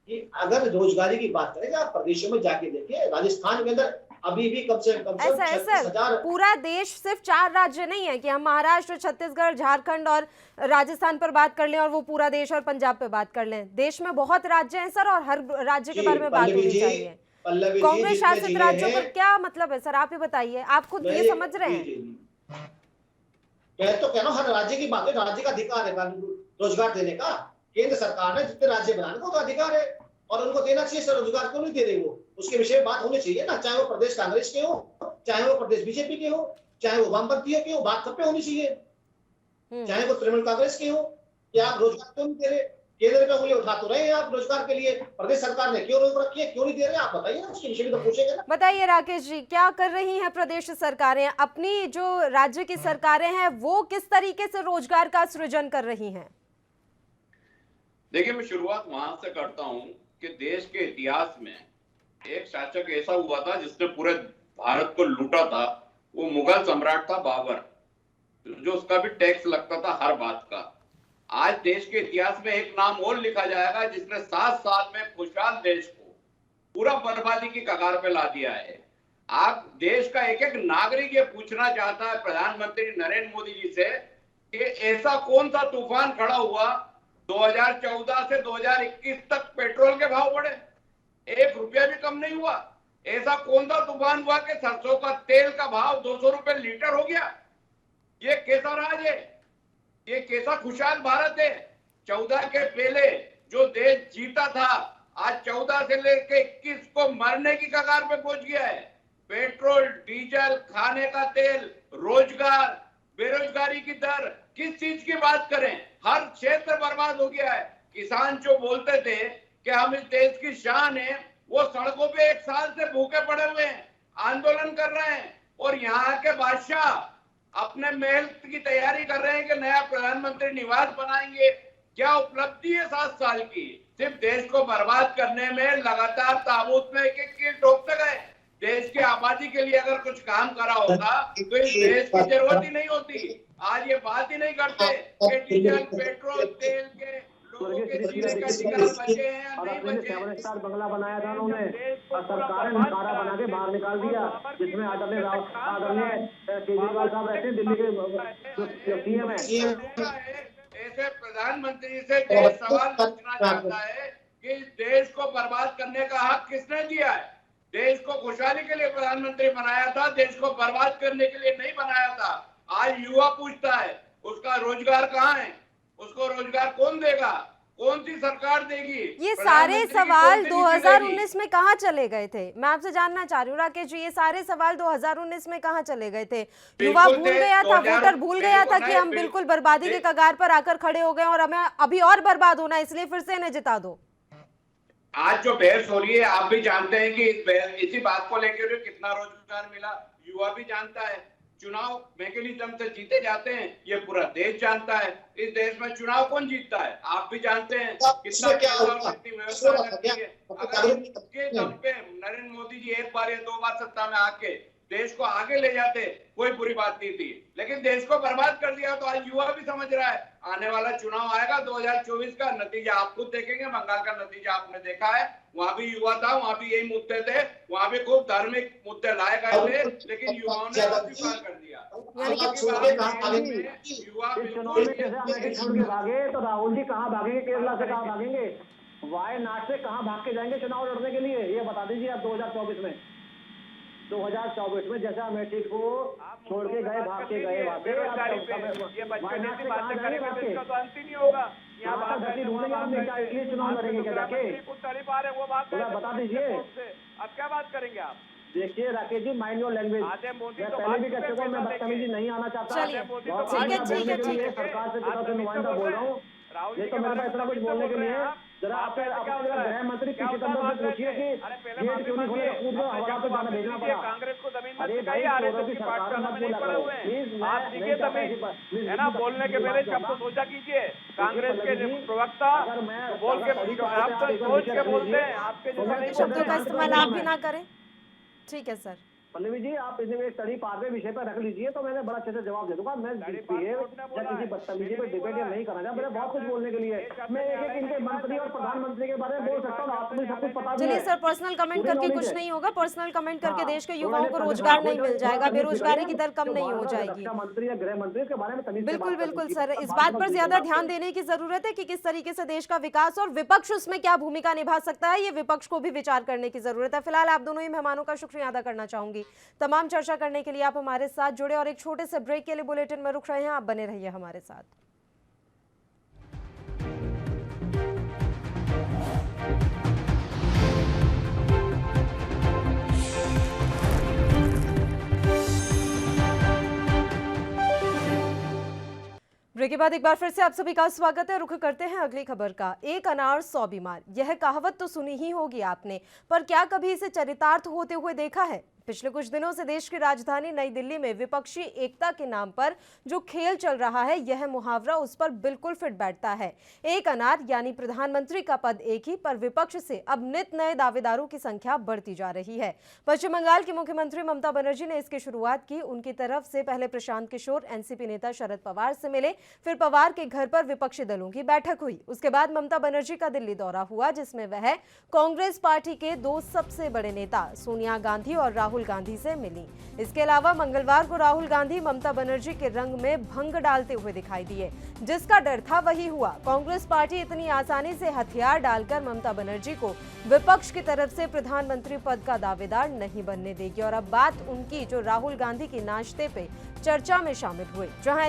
कि अगर रोजगारी की बात करें, आप प्रदेशों में जाके देखिए, राजस्थान के अंदर अभी भी कम से कम 36,000। पूरा देश सिर्फ 4 राज्य नहीं है कि हम महाराष्ट्र, छत्तीसगढ़, झारखंड और राजस्थान पर बात कर लें, और वो पूरा देश और पंजाब पे बात कर लें। देश में बहुत राज्य हैं सर, और हर राज्य के बारे में बात होनी चाहिए। कांग्रेस शासित राज्यों पर क्या मतलब है सर, आप ही बताइए। आप खुद ये समझ रहे हैं? मैं तो कह रहा हूँ हर राज्य की बात है, राज्य का अधिकार है रोजगार देने का। केंद्र सरकार ने जितने राज्य बनाने का तो अधिकार है, और उनको देना चाहिए। सर रोजगार क्यों नहीं दे रहे वो, उसके विषय में बात होनी चाहिए ना। चाहे वो प्रदेश कांग्रेस के हो, चाहे वो प्रदेश बीजेपी के हो, चाहे वो वामपंथियों के हो, बात सब पे होनी चाहिए। चाहे वो तृणमूल कांग्रेस के हो, कि आप रोजगार क्यों नहीं दे रहे। केंद्र पे उंगली उठा तो रहे हैं आप रोजगार के लिए, प्रदेश सरकार ने क्यों रोक रखी है, क्यों नहीं दे रहे, आप बताइए ना। उसके विषय में तो पूछेंगे ना। बताइए राकेश जी, क्या कर रही हैं प्रदेश सरकारें, अपनी जो राज्य की सरकारें हैं वो किस तरीके से रोजगार का सृजन कर रही हैं? देखिए, मैं शुरुआत वहां से करता हूं कि देश के इतिहास में एक शासक ऐसा हुआ था जिसने पूरे भारत को लूटा था। वो मुगल सम्राट था बाबर, जो उसका भी टैक्स लगता था हर बात का। आज देश के इतिहास में एक नाम और लिखा जाएगा जिसने 7 साल में खुशहाल देश को पूरा बर्बादी की कगार पे ला दिया है। आप देश का एक एक नागरिक ये पूछना चाहता है प्रधानमंत्री नरेंद्र मोदी जी से कि ऐसा कौन सा तूफान खड़ा हुआ 2014 से 2021 तक पेट्रोल के भाव बढ़े, 1 रुपया भी कम नहीं हुआ। ऐसा कौन सा तूफान हुआ कि सरसों का तेल का भाव 200 रुपए लीटर हो गया। ये कैसा राज है, ये कैसा खुशहाल भारत है। 14 के पहले जो देश जीता था आज 14 से लेके 21 को मरने की कगार पे पहुंच गया है। पेट्रोल, डीजल, खाने का तेल, रोजगार, बेरोजगारी की दर, किस चीज की बात करें, हर क्षेत्र बर्बाद हो गया है। किसान जो बोलते थे कि हम इस देश की शान है, वो सड़कों पे 1 साल से भूखे पड़े हुए हैं, आंदोलन कर रहे हैं। और यहाँ के बादशाह अपने महल की तैयारी कर रहे हैं कि नया प्रधानमंत्री निवास बनाएंगे। क्या उपलब्धि है 7 साल की, सिर्फ देश को बर्बाद करने में लगातार ताबूत में एक एक कील ठोकते गए। देश की आबादी के लिए अगर कुछ काम करा होता तो इस देश की जरूरत ही नहीं होती। आज ये बात ही नहीं करते कि डीजल, पेट्रोल, तेल के लोगों के जीने का अधिकार बचे हैं या नहीं बचे। 7 स्टार बंगला बनाया था उन्होंने और सरकार ने नकारा बना के बाहर निकाल दिया, जिसमें आदरणीय केजरीवाल साहब रहते हैं दिल्ली के सीएम है। ऐसे प्रधानमंत्री से देश सवाल पूछना चाहता है कि इस देश को बर्बाद करने का हक किसने दिया है। देश को खुशहाली के लिए प्रधानमंत्री बनाया था, देश को बर्बाद करने के लिए नहीं बनाया था। आज युवा पूछता है उसका रोजगार कहाँ है, उसको रोजगार कौन देगा, कौन सी सरकार देगी। ये सारे सवाल 2019 में कहाँ चले गए थे, मैं आपसे जानना चाह रही हूँ राकेश जी, ये सारे सवाल 2019 में कहाँ चले गए थे। युवा भूल गया था, वोटर भूल गया था कि हम बिल्कुल बर्बादी के कगार पर आकर खड़े हो गए और हमें अभी और बर्बाद होना है, इसलिए फिर से इन्हें जिता दो। आज जो बहस हो रही है आप भी जानते हैं कि इसी बात को लेकर कितना रोजगार मिला, युवा भी जानता है। चुनाव मैकेनिज्म से जीते जाते हैं, ये पूरा देश जानता है। इस देश में चुनाव कौन जीतता है आप भी जानते हैं, कितना कितनी व्यवस्था लगती है। अगर के दम पे नरेंद्र मोदी जी 1 बार या 2 बार सत्ता में आके देश को आगे ले जाते कोई बुरी बात नहीं थी, लेकिन देश को बर्बाद कर दिया। तो आज युवा भी समझ रहा है आने वाला चुनाव आएगा 2024 का नतीजा आप खुद देखेंगे। बंगाल का नतीजा आपने देखा है, वहां भी युवा था, वहां भी यही मुद्दे थे, वहां भी खूब धार्मिक मुद्दे लाए गए थे, लेकिन युवाओं ने अस्वीकार कर दिया। युवा बिल्कुल भागे तो राहुल जी कहाँ भागेंगे, केरला से कहाँ भागेंगे, वायनाड से कहाँ भाग के जाएंगे चुनाव लड़ने के लिए, ये बता दीजिए आप। 2024 में जैसा अमेठी को छोड़ के गए, भाग के गए वहाँ से, वायनाड से कहाँ जाएंगे भाग के, यहाँ धरती ढूंढेंगे आप नेता, इसलिए चुनाव लड़ेंगे क्या जाके, बता दीजिए। अब क्या बात करेंगे आप। देखिए Rakesh ji, mind your language, मैं पहले भी कह चुका हूँ, मैं बदतमीजी नहीं आना चाहता। ठीक है सरकार से पिता से नुमाइंदा बोल रहा हूँ, नहीं तो मेरे पास इतना कुछ बोलने के लिए। जरा आप गृह मंत्री पी चिदम्बरम से पूछिए कि गेट क्यों नहीं खोले, कूद गए, हवाला पे जाना भेजना पड़ा। कांग्रेस को जमीन अरे भाई, चोरों की सरकार मत बोला करो प्लीज, आप दिखे तभी है ना, बोलने के पहले शब्द सोचा कीजिए। कांग्रेस के प्रवक्ता बोल के आप तो सोच के बोलते हैं, आपके शब्दों का इस्तेमाल आप भी ना करें। ठीक है सर। पल्लवी जी, आप इन्हें स्टडी पार्ट विषय पर रख लीजिए तो मैंने बड़ा अच्छे से जवाब दे दूंगा। मैं किसी बदतमीजी पर डिबेट नहीं करना चाहता, मैंने बहुत कुछ बोलने के लिए। मैं एक इनके मंत्री और प्रधानमंत्री के बारे में बोल सकता हूँ, आपको भी सब कुछ पता भी है। चलिए सर, पर्सनल कमेंट करके कुछ नहीं होगा, पर्सनल कमेंट करके देश के युवाओं को रोजगार नहीं मिल जाएगा, बेरोजगारी की दर कम नहीं हो जाएगी। मंत्री या गृह मंत्री के बारे में बिल्कुल बिल्कुल सर, इस बात पर ज्यादा ध्यान देने की जरूरत है कि किस तरीके से देश का विकास और विपक्ष उसमें क्या भूमिका निभा सकता है, ये विपक्ष को भी विचार करने की जरूरत है। फिलहाल आप दोनों ही मेहमानों का शुक्रिया अदा करना चाहूंगी। तमाम चर्चा करने के लिए आप हमारे साथ जुड़े और एक छोटे से ब्रेक के लिए बुलेटिन में रुक रहे हैं, आप बने रहिए हमारे साथ। ब्रेक के बाद एक बार फिर से आप सभी का स्वागत है। रुख करते हैं अगली खबर का। 1 अनार 100 बीमार, यह कहावत तो सुनी ही होगी आपने, पर क्या कभी इसे चरितार्थ होते हुए देखा है? पिछले कुछ दिनों से देश की राजधानी नई दिल्ली में विपक्षी एकता के नाम पर जो खेल चल रहा है, यह मुहावरा उस पर बिल्कुल फिट बैठता है। 1 अनार यानी प्रधानमंत्री का पद एक ही, पर विपक्ष से अब नित नए दावेदारों की संख्या बढ़ती जा रही है। पश्चिम बंगाल की मुख्यमंत्री ममता बनर्जी ने इसकी शुरुआत की। उनकी तरफ से पहले प्रशांत किशोर एनसीपी नेता शरद पवार से मिले, फिर पवार के घर पर विपक्षी दलों की बैठक हुई। उसके बाद ममता बनर्जी का दिल्ली दौरा हुआ, जिसमें वह कांग्रेस पार्टी के 2 सबसे बड़े नेता सोनिया गांधी और राहुल राहुल गांधी से मिली। इसके अलावा मंगलवार को राहुल गांधी ममता बनर्जी के रंग में भंग डालते हुए दिखाई दिए। जिसका डर था वही हुआ। कांग्रेस पार्टी इतनी आसानी से हथियार डालकर ममता बनर्जी को विपक्ष की तरफ से प्रधानमंत्री पद का दावेदार नहीं बनने देगी। और अब बात उनकी जो राहुल गांधी के नाश्ते पे चर्चा में शामिल हुए, जहां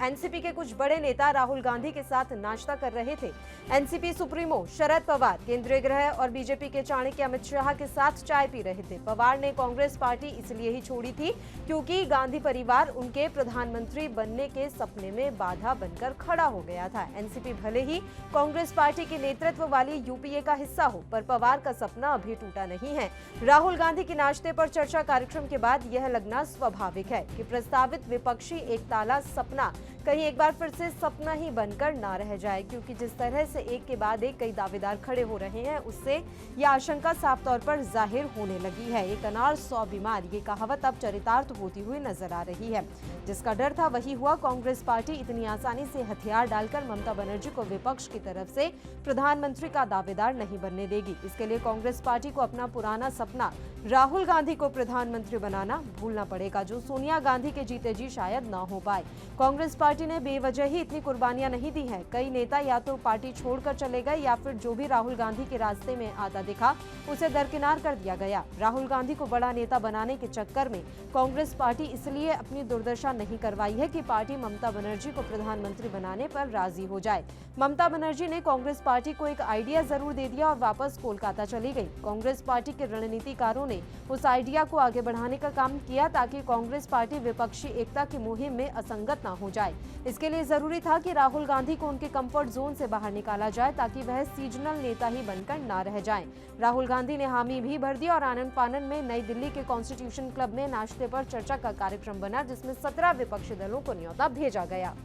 एनसीपी के कुछ बड़े नेता राहुल गांधी के साथ नाश्ता कर रहे थे। एनसीपी सुप्रीमो शरद पवार, केंद्रीय गृह और बीजेपी के चाणक्य अमित शाह के साथ चाय पी रहे थे। पवार ने कांग्रेस पार्टी इसलिए ही छोड़ी थी क्योंकि गांधी परिवार उनके प्रधानमंत्री बनने के सपने में बाधा बनकर खड़ा हो गया था। एनसीपी भले ही कांग्रेस पार्टी के नेतृत्व वाली यूपीए का हिस्सा हो, पर पवार का सपना अभी टूटा नहीं है। राहुल गांधी के नाश्ते पर चर्चा कार्यक्रम के बाद यह लगना स्वाभाविक है कि प्रस्तावित विपक्षी एकताला सपना कहीं एक बार फिर से सपना ही बनकर ना रह जाए, क्योंकि जिस तरह से एक के बाद एक कई दावेदार खड़े हो रहे हैं, उससे यह आशंका साफ तौर पर जाहिर होने लगी है। एक अनार 100 बीमार, ये कहावत अब चरितार्थ होती हुई नजर आ रही है। जिसका डर था वही हुआ। कांग्रेस पार्टी इतनी आसानी से हथियार डालकर ममता बनर्जी को विपक्ष की तरफ से प्रधानमंत्री का दावेदार नहीं बनने देगी। इसके लिए कांग्रेस पार्टी को अपना पुराना सपना राहुल गांधी को प्रधानमंत्री बनाना भूलना पड़ेगा, जो सोनिया गांधी के जीते जी शायद ना हो पाए। कांग्रेस पार्टी ने बेवजह ही इतनी कुर्बानियां नहीं दी हैं। कई नेता या तो पार्टी छोड़कर चले गए या फिर जो भी राहुल गांधी के रास्ते में आता दिखा उसे दरकिनार कर दिया गया। राहुल गांधी को बड़ा नेता बनाने के चक्कर में कांग्रेस पार्टी इसलिए अपनी दुर्दशा नहीं करवाई है कि पार्टी ममता बनर्जी को प्रधानमंत्री बनाने पर राजी हो जाए। ममता बनर्जी ने कांग्रेस पार्टी को एक आइडिया जरूर दे दिया और वापस कोलकाता चली गई। कांग्रेस पार्टी के रणनीतिकारों ने उस आइडिया को आगे बढ़ाने का काम किया ताकि कांग्रेस पार्टी विपक्षी एकता की मुहिम में असंगत ना हो जाए। इसके लिए जरूरी था कि राहुल गांधी को उनके कंफर्ट जोन से बाहर निकाला जाए ताकि वह सीजनल नेता ही बनकर ना रह जाएं। राहुल गांधी ने हामी भी भर दी और आनंद फानन में नई दिल्ली के कॉन्स्टिट्यूशन क्लब में नाश्ते पर चर्चा का कार्यक्रम बना, जिसमें 17 विपक्षी दलों को न्योता भेजा गया।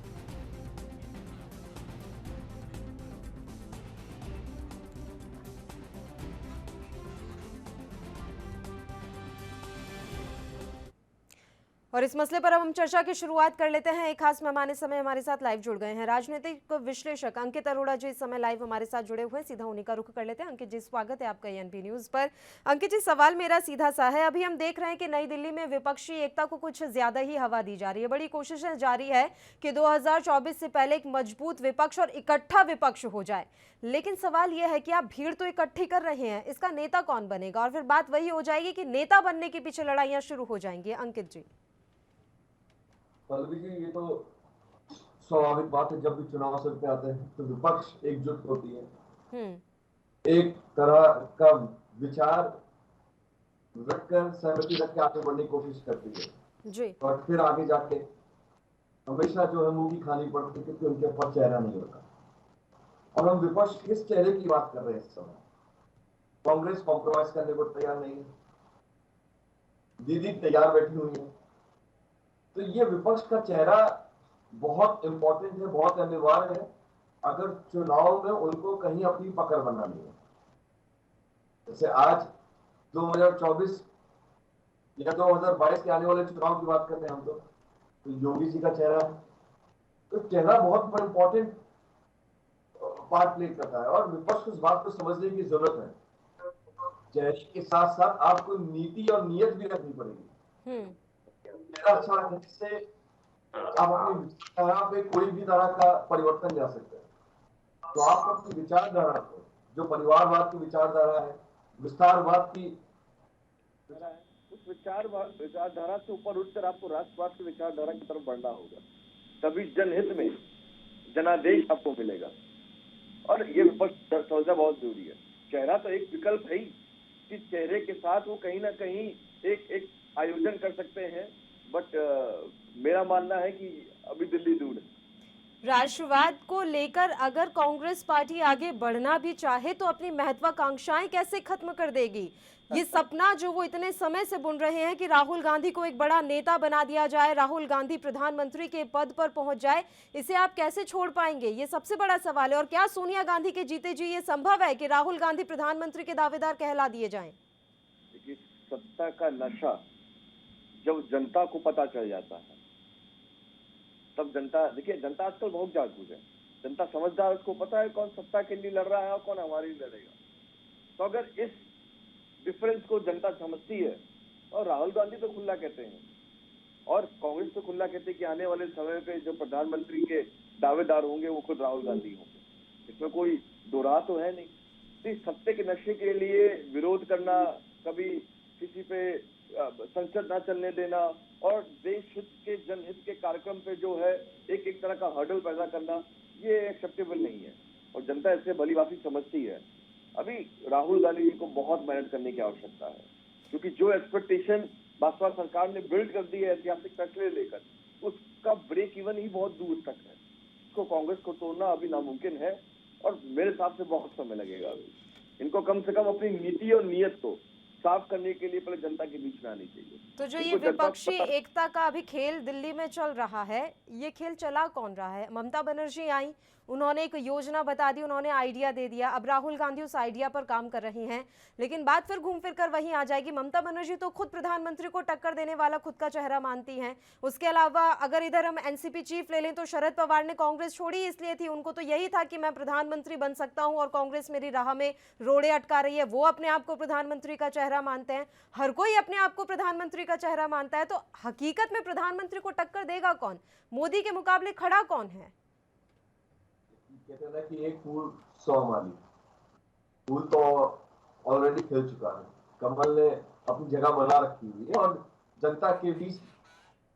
और इस मसले पर अब हम चर्चा की शुरुआत कर लेते हैं। एक खास मेहमान इस समय हमारे साथ लाइव जुड़ गए हैं, राजनीतिक विश्लेषक अंकित अरोड़ा जी इस समय लाइव हमारे साथ जुड़े हुए हैं। सीधा उन्हीं का रुख कर लेते हैं। अंकित जी, स्वागत है आपका एएनपी न्यूज पर। अंकित जी, सवाल मेरा सीधा सा है। अभी हम देख रहे हैं कि नई दिल्ली में विपक्षी एकता को कुछ ज्यादा ही हवा दी जा रही है। बड़ी कोशिशें जारी है कि 2024 से पहले एक मजबूत विपक्ष और इकट्ठा विपक्ष हो जाए, लेकिन सवाल यह है कि आप भीड़ तो इकट्ठी कर रहे हैं, इसका नेता कौन बनेगा? और फिर बात वही हो जाएगी कि नेता बनने के पीछे लड़ाइयां शुरू हो जाएंगी। अंकित जी। पल्लवी जी, ये तो स्वाभाविक बात है, जब भी चुनाव अवसर पे आते हैं तो विपक्ष एकजुट होती है, एक तरह का विचार रखकर सहमति रख के आगे बढ़ने की कोशिश करती है जी। और फिर आगे जाके हमेशा जो है मुंह की खानी पड़ती है क्योंकि उनके ऊपर चेहरा नहीं होता। और हम विपक्ष किस चेहरे की बात कर रहे हैं इस समय? कांग्रेस कॉम्प्रोमाइज करने को तैयार नहीं है, दीदी तैयार बैठी हुई है। तो ये विपक्ष का चेहरा बहुत इंपॉर्टेंट है, बहुत अनिवार्य है अगर चुनाव में उनको कहीं अपनी पकड़ बनानी है। जैसे आज 2024 या 2022 के आने वाले चुनाव की बात करते हैं हम तो योगी जी का चेहरा है। तो चेहरा बहुत बड़ा इंपॉर्टेंट पार्ट प्ले करता है और विपक्ष को इस बात को समझने की जरूरत है। चेहरे के साथ साथ आपको नीति और नियत भी रखनी पड़ेगी। अच्छा है जिससे आप अपनी विचारधारा पे कोई भी तरह का परिवर्तन ला सकते हैं। तो आप अपनी विचारधारा को, जो परिवारवाद की विचारधारा है, विस्तारवाद की, उस विचारधारा से ऊपर उठकर आपको राष्ट्रवाद की विचारधारा की तरफ बढ़ना होगा, तभी जनहित में जनादेश आपको मिलेगा। और ये विपक्ष समझना बहुत जरूरी है। चेहरा तो एक विकल्प है ही कि चेहरे के साथ वो कहीं ना कहीं एक आयोजन कर सकते हैं, बट मेरा मानना है कि अभी दिल्ली दूर है। राष्ट्रवाद को लेकर अगर कांग्रेस पार्टी आगे बढ़ना भी चाहे तो अपनी महत्वाकांक्षाएं कैसे खत्म कर देगी? ये सपना जो वो इतने समय से बुन रहे हैं कि राहुल गांधी को एक बड़ा नेता बना दिया जाए, राहुल गांधी प्रधानमंत्री के पद पर पहुंच जाए, इसे आप कैसे छोड़ पाएंगे? ये सबसे बड़ा सवाल है। और क्या सोनिया गांधी के जीते जी ये संभव है कि राहुल गांधी प्रधानमंत्री के दावेदार कहला दिए जाएं? देखिए, सत्ता का नशा जब जनता को पता चल जाता है तब जनता, देखिए जनता आजकल बहुत जागरूक है, जनता समझदार, उसको पता है कौन सत्ता के लिए लड़ रहा है और कौन हमारे लिए लड़ेगा। तो अगर इस डिफरेंस को जनता समझती है और राहुल गांधी तो खुला कहते हैं और कांग्रेस तो खुला कहते हैं कि आने वाले समय पे जो प्रधानमंत्री के दावेदार होंगे वो खुद राहुल गांधी होंगे। इसमें कोई दो राह तो है नहीं। तो इस सत्ते के नशे के लिए विरोध करना, कभी किसी पे संसद ना चलने देना और देश हित के जनहित के कार्यक्रम पे जो है एक एक तरह का हर्डल पैदा करना, ये एक्सेप्टेबल नहीं है और जनता इससे भली भांति समझती है। अभी राहुल गांधी जी को बहुत मेहनत करने की आवश्यकता है, क्योंकि जो एक्सपेक्टेशन भाजपा सरकार ने बिल्ड कर दी है ऐतिहासिक फैसले लेकर, उसका ब्रेक इवन ही बहुत दूर तक है। इसको कांग्रेस को तोड़ना अभी नामुमकिन है और मेरे हिसाब से बहुत समय लगेगा। अभी इनको कम से कम अपनी नीति और नीयत को साफ करने के लिए पहले जनता के बीच में आनी चाहिए। तो जो ये विपक्षी एकता का अभी खेल दिल्ली में चल रहा है, ये खेल चला कौन रहा है? ममता बनर्जी आई, उन्होंने एक योजना बता दी, उन्होंने आइडिया दे दिया, अब राहुल गांधी उस आइडिया पर काम कर रही हैं, लेकिन बात फिर घूम फिर कर वहीं आ जाएगी। ममता बनर्जी तो खुद प्रधानमंत्री को टक्कर देने वाला खुद का चेहरा मानती हैं। उसके अलावा अगर इधर हम एनसीपी चीफ ले लें तो शरद पवार ने कांग्रेस छोड़ी इसलिए थी, उनको तो यही था कि मैं प्रधानमंत्री बन सकता हूं और कांग्रेस मेरी राह में रोड़े अटका रही है। वो अपने आप को प्रधानमंत्री का चेहरा मानते हैं, हर कोई अपने आप को प्रधानमंत्री का चेहरा मानता है। तो हकीकत में प्रधानमंत्री को टक्कर देगा कौन? मोदी के मुकाबले खड़ा कौन है? कहते हैं ना कि एक फूल 100 माली। फूल तो ऑलरेडी खिल चुका है, कमल ने अपनी जगह बना रखी हुई है और जनता के बीच,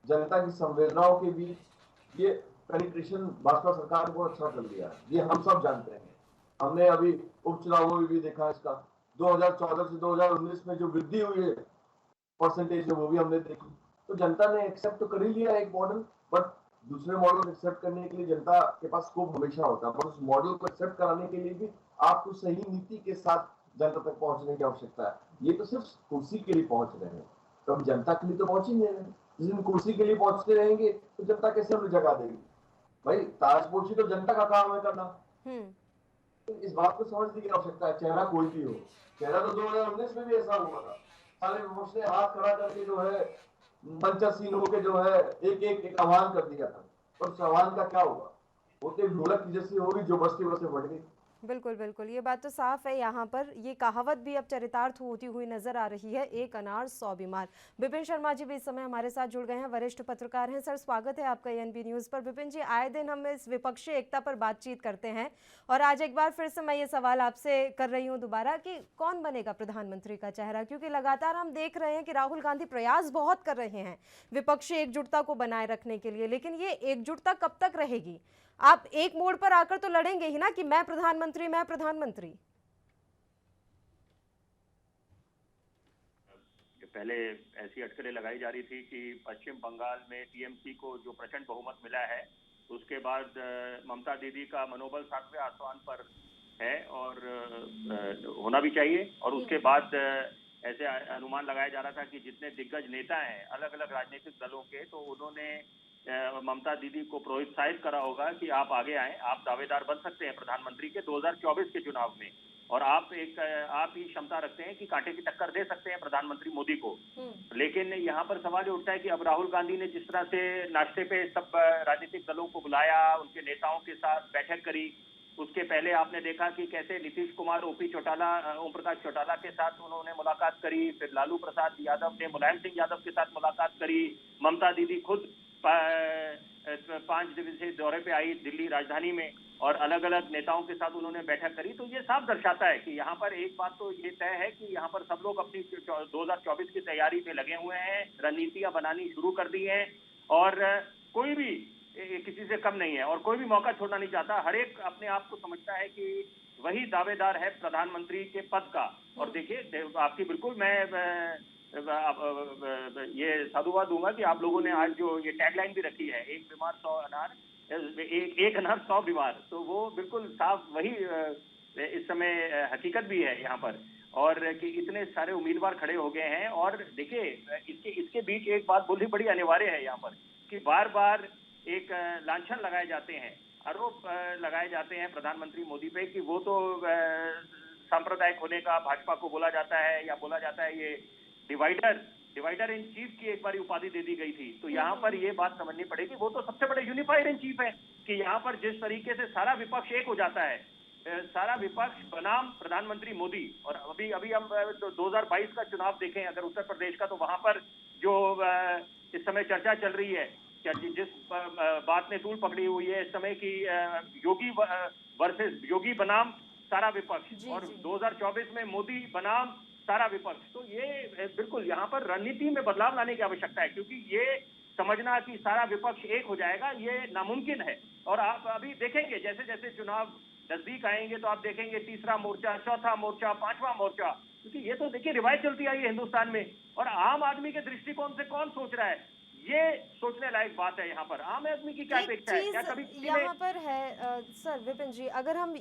जनता की संवेदनाओं के बीच ये पेनिट्रेशन भाजपा सरकार को अच्छा कर लिया है, ये हम सब जानते हैं। हमने अभी उपचुनावों में भी देखा इसका, 2014 से 2019 में जो वृद्धि हुई है परसेंटेज, वो भी हमने देखी। तो जनता ने एक्सेप्ट तो कर ही लिया एक मॉडल, बट दूसरे मॉडल एक्सेप्ट करने के लिए जनता के पास स्कोप हमेशा होता है, पर उस मॉडल को एक्सेप्ट कराने के लिए भी आपको सही नीति के साथ जनता तक पहुंचने की आवश्यकता है। ये तो सिर्फ कुर्सी के लिए पहुंच रहे हैं, तो हम जनता के लिए तो पहुंच ही नहीं रहे। जिस दिन कुर्सी के लिए पहुंचते रहेंगे तो जनता कैसे हमें जगह देगी? भाई ताजपोशी तो जनता का काम है करना। इस बात को समझने की आवश्यकता है। चेहरा कोई भी हो, चेहरा तो 2019 में भी ऐसा हुआ था, सारे विपक्ष ने हाथ खड़ा करके जो है मंचासीन होके जो है एक आह्वान कर दिया था, और उस आह्वान का क्या हुआ? वो तो ढोलक की जैसी होगी जो बजते बजते बढ़ गई। बिल्कुल बिल्कुल, ये बात तो साफ है। यहाँ पर ये कहावत भी अब चरितार्थ होती हुई नजर आ रही है, एक अनार 100 बीमार। विपिन शर्मा जी भी इस समय हमारे साथ जुड़ गए हैं, वरिष्ठ पत्रकार हैं। सर, स्वागत है आपका एएनबी न्यूज़ पर। विपिन जी, आए दिन हम इस विपक्षी एकता पर बातचीत करते हैं और आज एक बार फिर से मैं ये सवाल आपसे कर रही हूँ दोबारा कि कौन बनेगा प्रधानमंत्री का चेहरा? क्योंकि लगातार हम देख रहे हैं कि राहुल गांधी प्रयास बहुत कर रहे हैं विपक्षी एकजुटता को बनाए रखने के लिए, लेकिन ये एकजुटता कब तक रहेगी? आप एक मोड़ पर आकर तो लड़ेंगे ही ना कि मैं प्रधानमंत्री, मैं प्रधानमंत्री। पहले ऐसी अटकलें लगाई जा रही थी कि पश्चिम बंगाल में टीएमसी को जो प्रचंड बहुमत मिला है, उसके बाद ममता दीदी का मनोबल 7वें आसमान पर है और होना भी चाहिए। और उसके बाद ऐसे अनुमान लगाया जा रहा था कि जितने दिग्गज नेता हैं अलग अलग राजनीतिक दलों के, तो उन्होंने ममता दीदी को प्रोत्साहित करा होगा कि आप आगे आए, आप दावेदार बन सकते हैं प्रधानमंत्री के 2024 के चुनाव में, और आप ही क्षमता रखते हैं कि कांटे की टक्कर दे सकते हैं प्रधानमंत्री मोदी को। लेकिन यहाँ पर सवाल ये उठता है कि अब राहुल गांधी ने जिस तरह से नाश्ते पे सब राजनीतिक दलों को बुलाया, उनके नेताओं के साथ बैठक करी, उसके पहले आपने देखा कि कैसे नीतीश कुमार ओम प्रकाश चौटाला के साथ उन्होंने मुलाकात करी, फिर लालू प्रसाद यादव ने मुलायम सिंह यादव के साथ मुलाकात करी, ममता दीदी खुद 5 दिवसीय दौरे पे आई दिल्ली राजधानी में और अलग अलग नेताओं के साथ उन्होंने बैठक करी। तो ये साफ दर्शाता है कि यहाँ पर एक बात तो ये तय है कि यहाँ पर सब लोग अपनी 2024 की तैयारी में लगे हुए हैं, रणनीतियां बनानी शुरू कर दी हैं और कोई भी किसी से कम नहीं है और कोई भी मौका छोड़ना नहीं चाहता। हर एक अपने आप को समझता है कि वही दावेदार है प्रधानमंत्री के पद का। और देखिए, आपकी बिल्कुल मैं ये साधुवाद दूंगा कि आप लोगों ने आज जो ये टैगलाइन भी रखी है, एक बीमार 100 अनार, एक अनार 100 बीमार, तो वो बिल्कुल साफ वही इस समय हकीकत भी है यहाँ पर, और कि इतने सारे उम्मीदवार खड़े हो गए हैं। और देखिए, इसके बीच एक बात बोलनी बड़ी अनिवार्य है यहाँ पर कि बार बार एक लांछन लगाए जाते हैं, आरोप लगाए जाते हैं प्रधानमंत्री मोदी पे कि वो तो सांप्रदायिक होने का भाजपा को बोला जाता है, या बोला जाता है ये डिवाइडर इन चीफ की एक बार उपाधि दे दी गई थी। तो यहाँ पर ये बात समझनी पड़ेगी, वो तो सबसे बड़े यूनिफाइड इन चीफ है कि यहाँ पर जिस तरीके से सारा विपक्ष एक हो जाता है सारा विपक्ष बनाम प्रधानमंत्री मोदी, और अभी अभी हम 2022 का चुनाव देखें अगर उत्तर प्रदेश का, तो वहां पर जो इस समय चर्चा चल रही है, जिस बात ने तूल पकड़ी हुई है इस समय की योगी वर्सेस योगी बनाम सारा विपक्ष, और 2024 में मोदी बनाम सारा विपक्ष। तो ये बिल्कुल यहाँ पर रणनीति में बदलाव लाने की आवश्यकता है, क्योंकि ये समझना कि सारा विपक्ष एक हो जाएगा ये नामुमकिन है। और आप अभी देखेंगे जैसे जैसे चुनाव नजदीक आएंगे तो आप देखेंगे तीसरा मोर्चा, चौथा मोर्चा, पांचवा मोर्चा, क्योंकि ये तो देखिए रिवायत चलती आई है हिंदुस्तान में। और आम आदमी के दृष्टिकोण से कौन सोच रहा है, ये सोचने लायक बात है। यहाँ पर आम आदमी की क्या अपेक्षा है, क्या कभी यहाँ पर है सर विपिन जी, अगर हम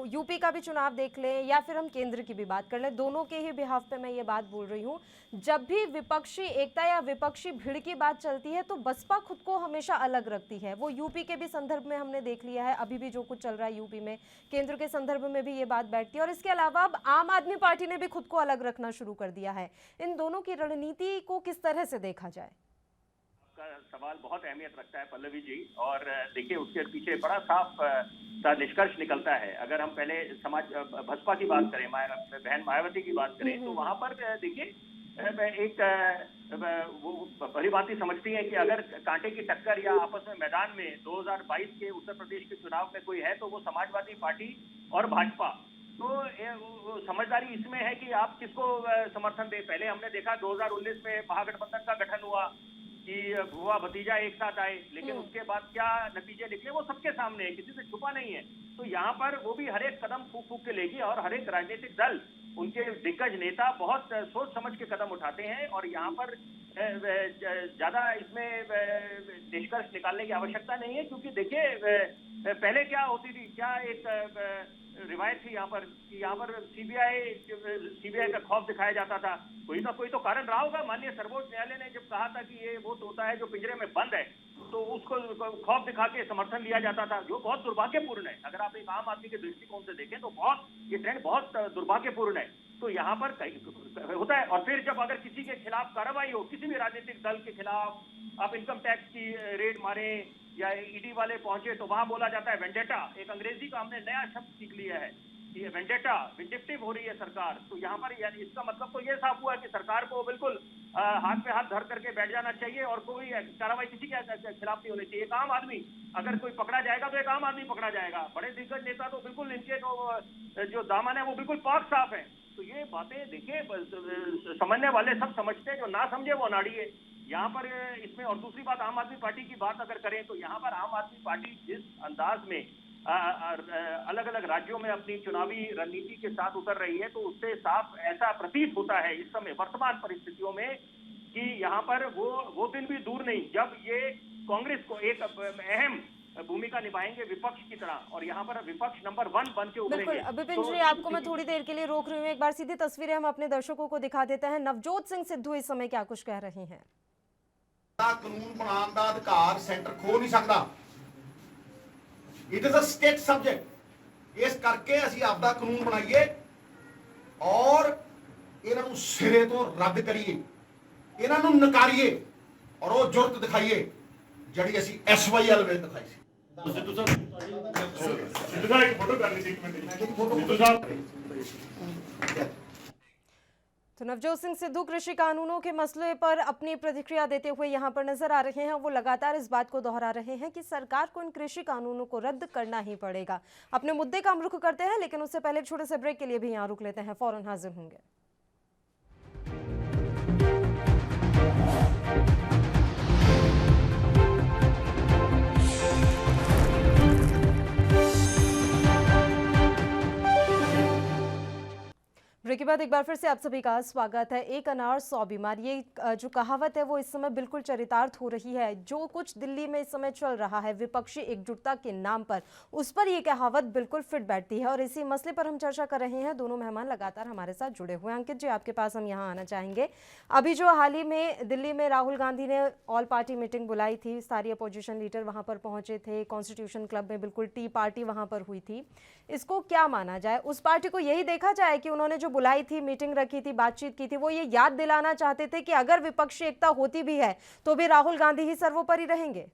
यूपी का भी चुनाव देख लें या फिर हम केंद्र की भी बात कर लें, दोनों के ही बिहाफ पे मैं ये बात बोल रही हूँ, जब भी विपक्षी एकता या विपक्षी भीड़ की बात चलती है तो बसपा खुद को हमेशा अलग रखती है। वो यूपी के भी संदर्भ में हमने देख लिया है, अभी भी जो कुछ चल रहा है यूपी में, केंद्र के संदर्भ में भी ये बात बैठती है। और इसके अलावा अब आम आदमी पार्टी ने भी खुद को अलग रखना शुरू कर दिया है। इन दोनों की रणनीति को किस तरह से देखा जाए? का सवाल बहुत अहमियत रखता है पल्लवी जी, और देखिए उसके पीछे बड़ा साफ सा निष्कर्ष निकलता है। अगर हम पहले समाज बसपा की बात करें, बहन मायावती की बात करें, तो वहां पर देखिए एक वो भली भांति समझती है कि अगर कांटे की टक्कर या आपस में मैदान में 2022 के उत्तर प्रदेश के चुनाव में कोई है तो वो समाजवादी पार्टी और भाजपा। तो समझदारी इसमें है कि आप किसको समर्थन दें। पहले हमने देखा 2019 में महागठबंधन का गठन हुआ कि बुआ भतीजा एक साथ आए, लेकिन उसके बाद क्या नतीजे निकले वो सबके सामने है, किसी से छुपा नहीं है। तो यहाँ पर वो भी हर एक कदम फूक फूक के लेगी, और हर एक राजनीतिक दल, उनके दिग्गज नेता बहुत सोच समझ के कदम उठाते हैं, और यहाँ पर ज्यादा इसमें निष्कर्ष निकालने की आवश्यकता नहीं है। क्योंकि देखिए पहले क्या होती थी, क्या एक रिवायत थी यहाँ पर कि यहाँ पर सीबीआई का खौफ दिखाया जाता था। कोई ना कोई तो कारण रहा होगा। माननीय सर्वोच्च न्यायालय ने जब कहा था कि ये वो तोता है जो पिंजरे में बंद है, तो उसको खौफ दिखा के समर्थन लिया जाता था, जो बहुत दुर्भाग्यपूर्ण है। अगर आप एक आम आदमी के दृष्टिकोण से देखें तो ये ट्रेंड बहुत दुर्भाग्यपूर्ण है। तो यहाँ पर होता है। और फिर जब अगर किसी के खिलाफ कार्रवाई हो, किसी भी राजनीतिक दल के खिलाफ, आप इनकम टैक्स की रेड मारें या ईडी वाले पहुंचे, तो वहां बोला जाता है वेंडेटा। एक अंग्रेजी का हमने नया शब्द सीख लिया है, ये वेंडेटा, विंडिक्टिव हो रही है सरकार। तो यहाँ पर यानी इसका मतलब तो ये साफ हुआ कि सरकार को बिल्कुल हाथ पे हाथ धर करके बैठ जाना चाहिए और कोई कार्रवाई किसी के खिलाफ नहीं होनी चाहिए। एक आम आदमी अगर कोई पकड़ा जाएगा तो एक आम आदमी पकड़ा जाएगा। बड़े दिग्गज नेता तो बिल्कुल इनके तो जो दामन है वो बिल्कुल पाक साफ है। तो ये बातें देखिए समझने वाले सब समझते हैं, जो ना समझे वो अनाड़ी है यहाँ पर इसमें। और दूसरी बात, आम आदमी पार्टी की बात अगर करें तो यहाँ पर आम आदमी पार्टी जिस अंदाज में अलग अलग राज्यों में अपनी चुनावी रणनीति के साथ उतर रही है, तो उससे साफ ऐसा प्रतीत होता है इस समय वर्तमान परिस्थितियों में कि यहाँ पर वो दिन भी दूर नहीं जब ये कांग्रेस को एक अहम भूमिका निभाएंगे विपक्ष की तरह, और यहाँ पर विपक्ष नंबर 1 बन के उभरेंगे। बिल्कुल विपिन जी, आपको मैं थोड़ी देर के लिए रोक रही हूँ। एक बार सीधी तस्वीरें हम अपने दर्शकों को दिखा देते हैं। नवजोत सिंह सिद्धू इस समय क्या कुछ कह रही हैं। कानून बनाने का अधिकार सेंटर खो नहीं सकता। It is a state subject. इस करके ਅਸੀਂ ਆਪਦਾ ਕਾਨੂੰਨ ਬਣਾਈਏ ਔਰ ਇਹਨਾਂ ਨੂੰ ਸਿਰੇ ਤੋਂ ਰੱਦ ਕਰੀਏ, ਇਹਨਾਂ ਨੂੰ ਨਕਾਰੀਏ ਔਰ ਉਹ ਜੁਰਤ ਦਿਖਾਈਏ ਜਿਹੜੀ ਅਸੀਂ ਐਸਵਾਈਐਲ ਵਿੱਚ ਦਿਖਾਈ ਸੀ। सिद्धू साहब एक फोटो कर लीजिए, सिद्धू साहब। तो नवजोत सिंह सिद्धू कृषि कानूनों के मसले पर अपनी प्रतिक्रिया देते हुए यहाँ पर नजर आ रहे हैं। वो लगातार इस बात को दोहरा रहे हैं कि सरकार को इन कृषि कानूनों को रद्द करना ही पड़ेगा। अपने मुद्दे का हम रुख करते हैं, लेकिन उससे पहले एक छोटे से ब्रेक के लिए भी यहाँ रुक लेते हैं। फौरन हाजिर होंगे। ब्रेक के बाद एक बार फिर से आप सभी का स्वागत है। एक अनार 100 बीमार, ये जो कहावत है वो इस समय बिल्कुल चरितार्थ हो रही है। जो कुछ दिल्ली में इस समय चल रहा है विपक्षी एकजुटता के नाम पर, उस पर ये कहावत बिल्कुल फिट बैठती है। और इसी मसले पर हम चर्चा कर रहे हैं। दोनों मेहमान लगातार हमारे साथ जुड़े हुए हैं। अंकित जी, आपके पास हम यहाँ आना चाहेंगे। अभी जो हाल ही में दिल्ली में राहुल गांधी ने ऑल पार्टी मीटिंग बुलाई थी, सारी अपोजिशन लीडर वहाँ पर पहुंचे थे। कॉन्स्टिट्यूशन क्लब में बिल्कुल टी पार्टी वहाँ पर हुई थी। इसको क्या माना जाए? उस पार्टी को यही देखा जाए कि उन्होंने जो बुलाई थी, मीटिंग रखी थी, बातचीत की थी, वो ये याद दिलाना चाहते थे कि अगर विपक्षी एकता होती भी है तो भी राहुल गांधी ही सर्वोपरि रहेंगे।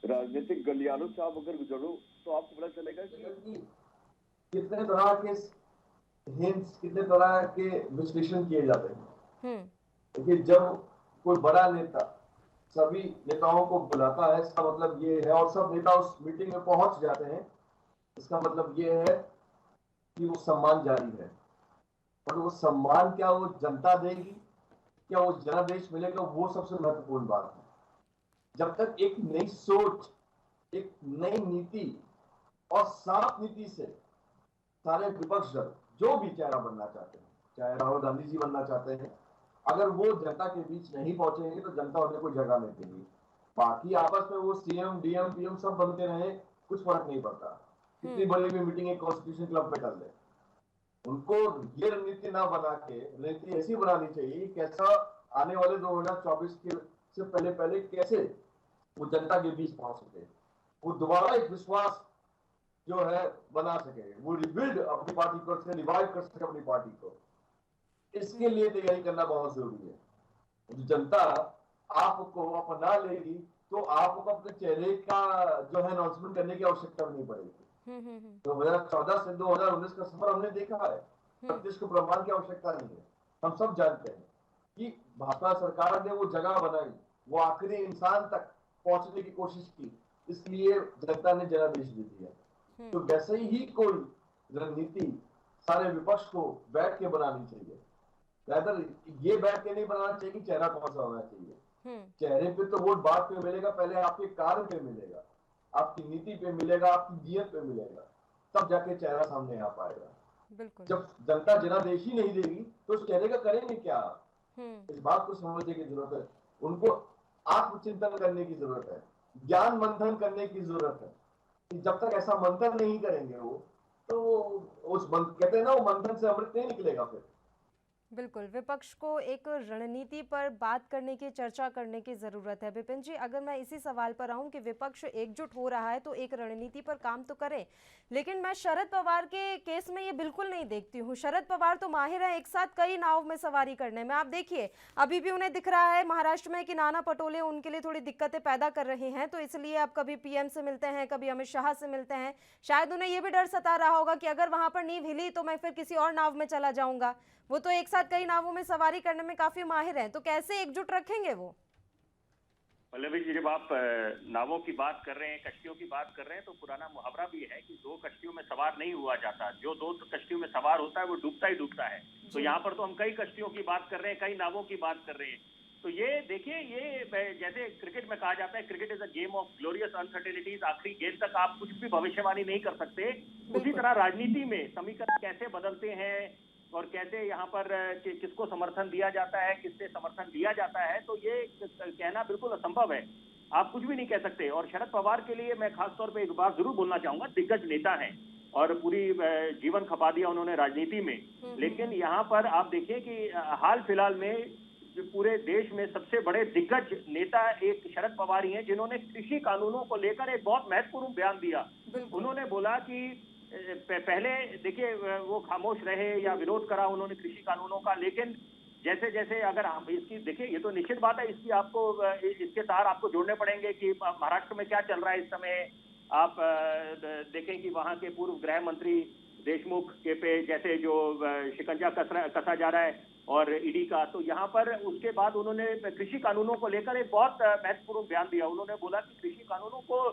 राजनीतिक गलियारों से आप अगर गुजरो तो आपको पता चलेगा कि कितने तरह के हिंट्स, कितने तरह के विश्लेषण किए जाते हैं। देखिए, जब कोई बड़ा नेता सभी नेताओं को बुलाता है, इसका मतलब ये है, और सब नेता उस मीटिंग में पहुंच जाते हैं, इसका मतलब ये है कि वो सम्मान जारी है। और वो सम्मान क्या वो जनता देगी, क्या वो जनादेश मिलेगा, वो सबसे महत्वपूर्ण बात है। जब तक एक नई सोच, एक नई नीति और साफ नीति से सारे विपक्ष दल जो भी चेहरा बनना चाहते हैं, चाहे राहुल गांधी जी बनना चाहते हैं, अगर वो जनता के बीच नहीं पहुंचेंगे तो जनता उन्हें कोई जगह नहीं देगी। बाकी आपस में वो सीएम, डीएम, पीएम सब बनते रहे, कुछ फर्क नहीं पड़ता। कितनी बड़ी भी मीटिंग एक कॉन्स्टिट्यूशन क्लब में कर ले, उनको ये रणनीति ना बना के रणनीति ऐसी बनानी चाहिए कैसा आने वाले 2024 के से पहले कैसे वो जनता के बीच पहुंच सके, वो दोबारा एक विश्वास जो है बना सके, वो रिबिल्ड अपनी पार्टी को, रिवाइव कर सके अपनी पार्टी को। इसके लिए तैयारी करना बहुत जरूरी है। जनता आपको अपना लेगी तो आपको अपने चेहरे का जो है अनाउंसमेंट करने की आवश्यकता नहीं पड़ेगी। 2014 से 2019 का सफर हमने देखा है, सतीश को प्रमाण की आवश्यकता नहीं है। हम सब जानते हैं कि भाजपा सरकार ने वो जगह बनाई, वो आखिरी इंसान तक पहुंचने की कोशिश की, इसलिए जनता ने जनादेश दे दिया। तो वैसे ही कोई रणनीति सारे विपक्ष को बैठ के बनानी चाहिए। रादर ये बैठ के नहीं बनाना चाहिए कि चेहरा कौन सा होना चाहिए। चेहरे पे तो वोट बाद में मिलेगा, पहले आपके कार्य पे मिलेगा, आपकी नीति पे मिलेगा, आपकी नीयत पे मिलेगा, तब जाके चेहरा सामने आ पाएगा। बिल्कुल। जब जनता जनादेश ही नहीं देगी तो उस चेहरे का करेंगे क्या? इस बात को समझने की जरूरत है। उनको आत्मचिंतन करने की जरूरत है, ज्ञान मंथन करने की जरूरत है। कि जब तक ऐसा मंथन नहीं करेंगे वो, तो उस कहते हैं ना, वो मंथन से अमृत नहीं निकलेगा फिर। बिल्कुल, विपक्ष को एक रणनीति पर बात करने की, चर्चा करने की ज़रूरत है। विपिन जी, अगर मैं इसी सवाल पर आऊं कि विपक्ष एकजुट हो रहा है तो एक रणनीति पर काम तो करे, लेकिन मैं शरद पवार के केस में ये बिल्कुल नहीं देखती हूँ। शरद पवार तो माहिर है एक साथ कई नाव में सवारी करने में। आप देखिए, अभी भी उन्हें दिख रहा है महाराष्ट्र में कि नाना पटोले उनके लिए थोड़ी दिक्कतें पैदा कर रहे हैं, तो इसलिए अब कभी पीएम से मिलते हैं, कभी अमित शाह से मिलते हैं। शायद उन्हें यह भी डर सता रहा होगा कि अगर वहां पर नींव हिली तो मैं फिर किसी और नाव में चला जाऊंगा। वो तो एक साथ कई नावों में सवारी करने में काफी माहिर हैं, तो कैसे एकजुट रखेंगे वो? पल्लवी जी, जब आप नावों की बात कर रहे हैं, कश्तियों की बात कर रहे हैं, तो पुराना मुहावरा भी है कि दो कश्तियों में सवार नहीं हुआ जाता, जो दो कश्तियों में सवार होता है वो डूबता ही डूबता है। तो यहाँ पर तो हम कई कश्तियों की बात कर रहे हैं, कई नावों की बात कर रहे हैं। तो ये देखिए, ये जैसे क्रिकेट में कहा जाता है, cricket is a game of glorious uncertainties, आखिरी गेंद तक आप कुछ भी भविष्यवाणी नहीं कर सकते। उसी तरह राजनीति में समीकरण कैसे बदलते हैं और कैसे यहाँ पर किसको समर्थन दिया जाता है, किससे समर्थन दिया जाता है, तो ये कहना बिल्कुल असंभव है। आप कुछ भी नहीं कह सकते। और शरद पवार के लिए मैं खासतौर पे एक बात जरूर बोलना चाहूंगा, दिग्गज नेता हैं और पूरी जीवन खपा दिया उन्होंने राजनीति में, लेकिन यहाँ पर आप देखिए कि हाल फिलहाल में पूरे देश में सबसे बड़े दिग्गज नेता एक शरद पवार ही हैं, जिन्होंने कृषि कानूनों को लेकर एक बहुत महत्वपूर्ण बयान दिया। उन्होंने बोला कि पहले देखिए वो खामोश रहे या विरोध करा उन्होंने कृषि कानूनों का, लेकिन जैसे जैसे अगर हम इसकी देखिए, ये तो निश्चित बात है, इसकी आपको इसके तार आपको जोड़ने पड़ेंगे कि महाराष्ट्र में क्या चल रहा है इस समय। आप देखें कि वहां के पूर्व गृह मंत्री देशमुख के पे जैसे जो शिकंजा कसा जा रहा है और ईडी का, तो यहाँ पर उसके बाद उन्होंने कृषि कानूनों को लेकर एक बहुत महत्वपूर्ण बयान दिया। उन्होंने बोला कि कृषि कानूनों को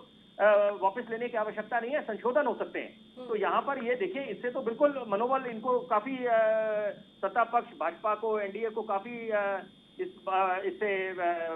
वापस लेने की आवश्यकता नहीं है, संशोधन हो सकते हैं। तो यहाँ पर ये देखिए, इससे तो बिल्कुल मनोबल इनको काफी सत्ता पक्ष भाजपा को, एनडीए को काफी इससे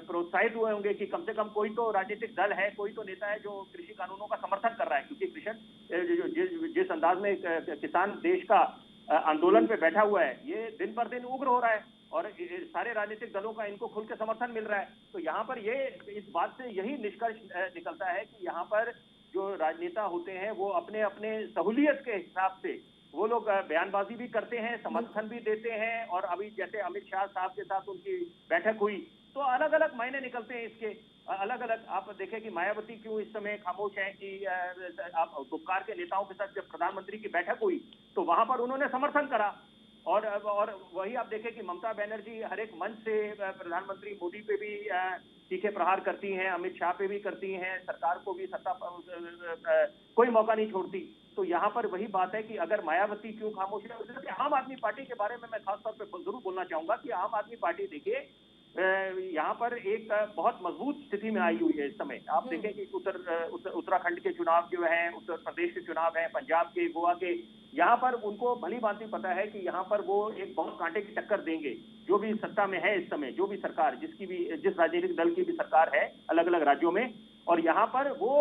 प्रोत्साहित हुए होंगे कि कम से कम कोई तो राजनीतिक दल है, कोई तो नेता है जो कृषि कानूनों का समर्थन कर रहा है। क्योंकि कृषि जिस अंदाज में किसान देश का आंदोलन पे बैठा हुआ है, ये दिन पर दिन उग्र हो रहा है और सारे राजनीतिक दलों का इनको खुल के समर्थन मिल रहा है। तो यहाँ पर ये इस बात से यही निष्कर्ष निकलता है कि यहाँ पर जो राजनेता होते हैं वो अपने अपने सहूलियत के हिसाब से वो लोग बयानबाजी भी करते हैं, समर्थन भी देते हैं। और अभी जैसे अमित शाह साहब के साथ उनकी बैठक हुई, तो अलग अलग मायने निकलते हैं इसके, अलग अलग। आप देखें कि मायावती क्यों इस समय खामोश है कि आप गुपकार के नेताओं के साथ जब प्रधानमंत्री की बैठक हुई तो वहां पर उन्होंने समर्थन करा और वही आप देखें कि ममता बनर्जी हर एक मंच से प्रधानमंत्री मोदी पे भी तीखे प्रहार करती हैं, अमित शाह पे भी करती हैं, सरकार को भी कोई मौका नहीं छोड़ती। तो यहाँ पर वही बात है कि अगर मायावती क्यों खामोश है। आम आदमी पार्टी के बारे में मैं खासतौर पे जरूर बोलना चाहूंगा कि आम आदमी पार्टी देखिए यहाँ पर एक बहुत मजबूत स्थिति में आई हुई है इस समय। आप देखें कि उत्तराखंड के चुनाव जो है, उत्तर प्रदेश के चुनाव है, पंजाब के, गोवा के, यहाँ पर उनको भली भांति पता है कि यहाँ पर वो एक बहुत कांटे की टक्कर देंगे जो भी सत्ता में है इस समय, जो भी सरकार, जिस राजनीतिक दल की भी सरकार है अलग अलग राज्यों में। और यहाँ पर वो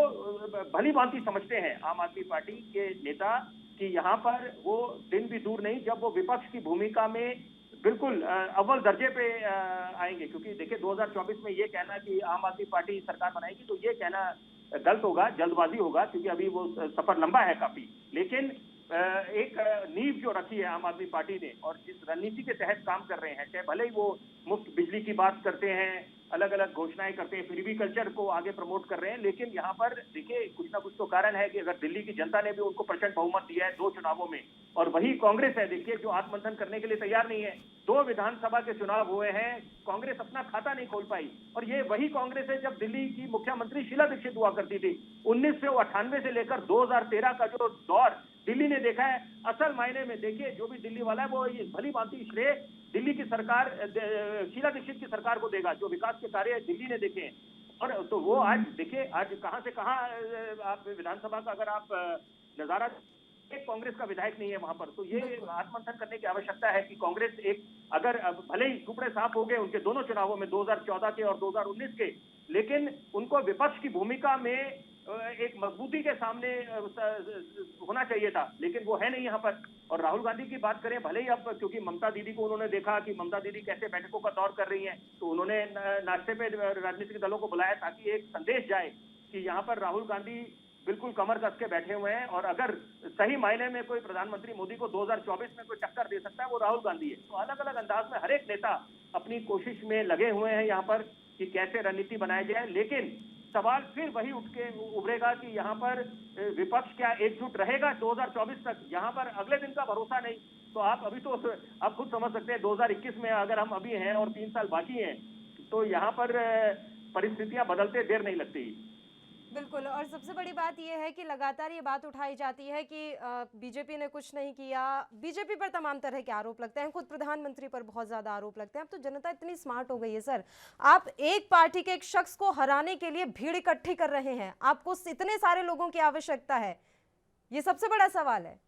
भली भांति समझते हैं आम आदमी पार्टी के नेता कि यहाँ पर वो दिन भी दूर नहीं जब वो विपक्ष की भूमिका में बिल्कुल अव्वल दर्जे पे आएंगे। क्योंकि देखिए 2024 में ये कहना कि आम आदमी पार्टी सरकार बनाएगी तो ये कहना गलत होगा, जल्दबाजी होगा, क्योंकि अभी वो सफर लंबा है काफी। लेकिन एक नींव जो रखी है आम आदमी पार्टी ने और जिस रणनीति के तहत काम कर रहे हैं, चाहे भले ही वो मुफ्त बिजली की बात करते हैं, अलग अलग घोषणाएं करते हैं, फिर भी कल्चर को आगे प्रमोट कर रहे हैं। लेकिन यहाँ पर देखिए कुछ ना कुछ तो कारण है कि अगर दिल्ली की जनता ने भी उनको प्रचंड बहुमत दिया है 2 चुनावों में, और वही कांग्रेस है देखिए जो आत्ममंथन करने के लिए तैयार नहीं है। 2 विधानसभा के चुनाव हुए हैं, कांग्रेस अपना खाता नहीं खोल पाई। और ये वही कांग्रेस है जब दिल्ली की मुख्यमंत्री शीला दीक्षित हुआ करती थी। 1998 से लेकर 2013 का जो दौर दिल्ली ने देखा है, असल मायने में देखिए जो भी दिल्ली वाला है वो भली भांति श्रेय दिल्ली की सरकार, शीला दीक्षित की सरकार को देगा, जो विकास के कार्य दिल्ली ने देखे हैं। और तो वो आज देखिए आज कहां से कहां आप विधानसभा का अगर आप नजारा, एक कांग्रेस का विधायक नहीं है वहां पर। तो ये आत्ममंथन करने की आवश्यकता है कि कांग्रेस एक, अगर भले ही टुकड़े साफ हो गए उनके दोनों चुनावों में 2014 के और 2019 के, लेकिन उनको विपक्ष की भूमिका में एक मजबूती के सामने होना चाहिए था, लेकिन वो है नहीं यहाँ पर। और राहुल गांधी की बात करें, भले ही अब क्योंकि ममता दीदी को उन्होंने देखा कि ममता दीदी कैसे बैठकों का दौर कर रही हैं, तो उन्होंने नाश्ते पे राजनीतिक दलों को बुलाया ताकि एक संदेश जाए कि यहाँ पर राहुल गांधी बिल्कुल कमर कस के बैठे हुए हैं और अगर सही मायने में कोई प्रधानमंत्री मोदी को 2024 में कोई टक्कर दे सकता है वो राहुल गांधी है। तो अलग अलग अंदाज में हर एक नेता अपनी कोशिश में लगे हुए हैं यहाँ पर कि कैसे रणनीति बनाई जाए। लेकिन सवाल फिर वही उठ के उभरेगा कि यहाँ पर विपक्ष क्या एकजुट रहेगा 2024 तक। यहाँ पर अगले दिन का भरोसा नहीं। तो आप अभी तो आप खुद समझ सकते हैं 2021 में अगर हम अभी हैं और 3 साल बाकी हैं, तो यहाँ पर परिस्थितियां बदलते देर नहीं लगती। बिल्कुल। और सबसे बड़ी बात यह है कि लगातार ये बात उठाई जाती है कि बीजेपी ने कुछ नहीं किया। बीजेपी पर तमाम तरह के आरोप लगते हैं, खुद प्रधानमंत्री पर बहुत ज़्यादा आरोप लगते हैं। अब तो जनता इतनी स्मार्ट हो गई है सर, आप एक पार्टी के एक शख्स को हराने के लिए भीड़ इकट्ठी कर रहे हैं, आपको इतने सारे लोगों की आवश्यकता है, ये सबसे बड़ा सवाल है।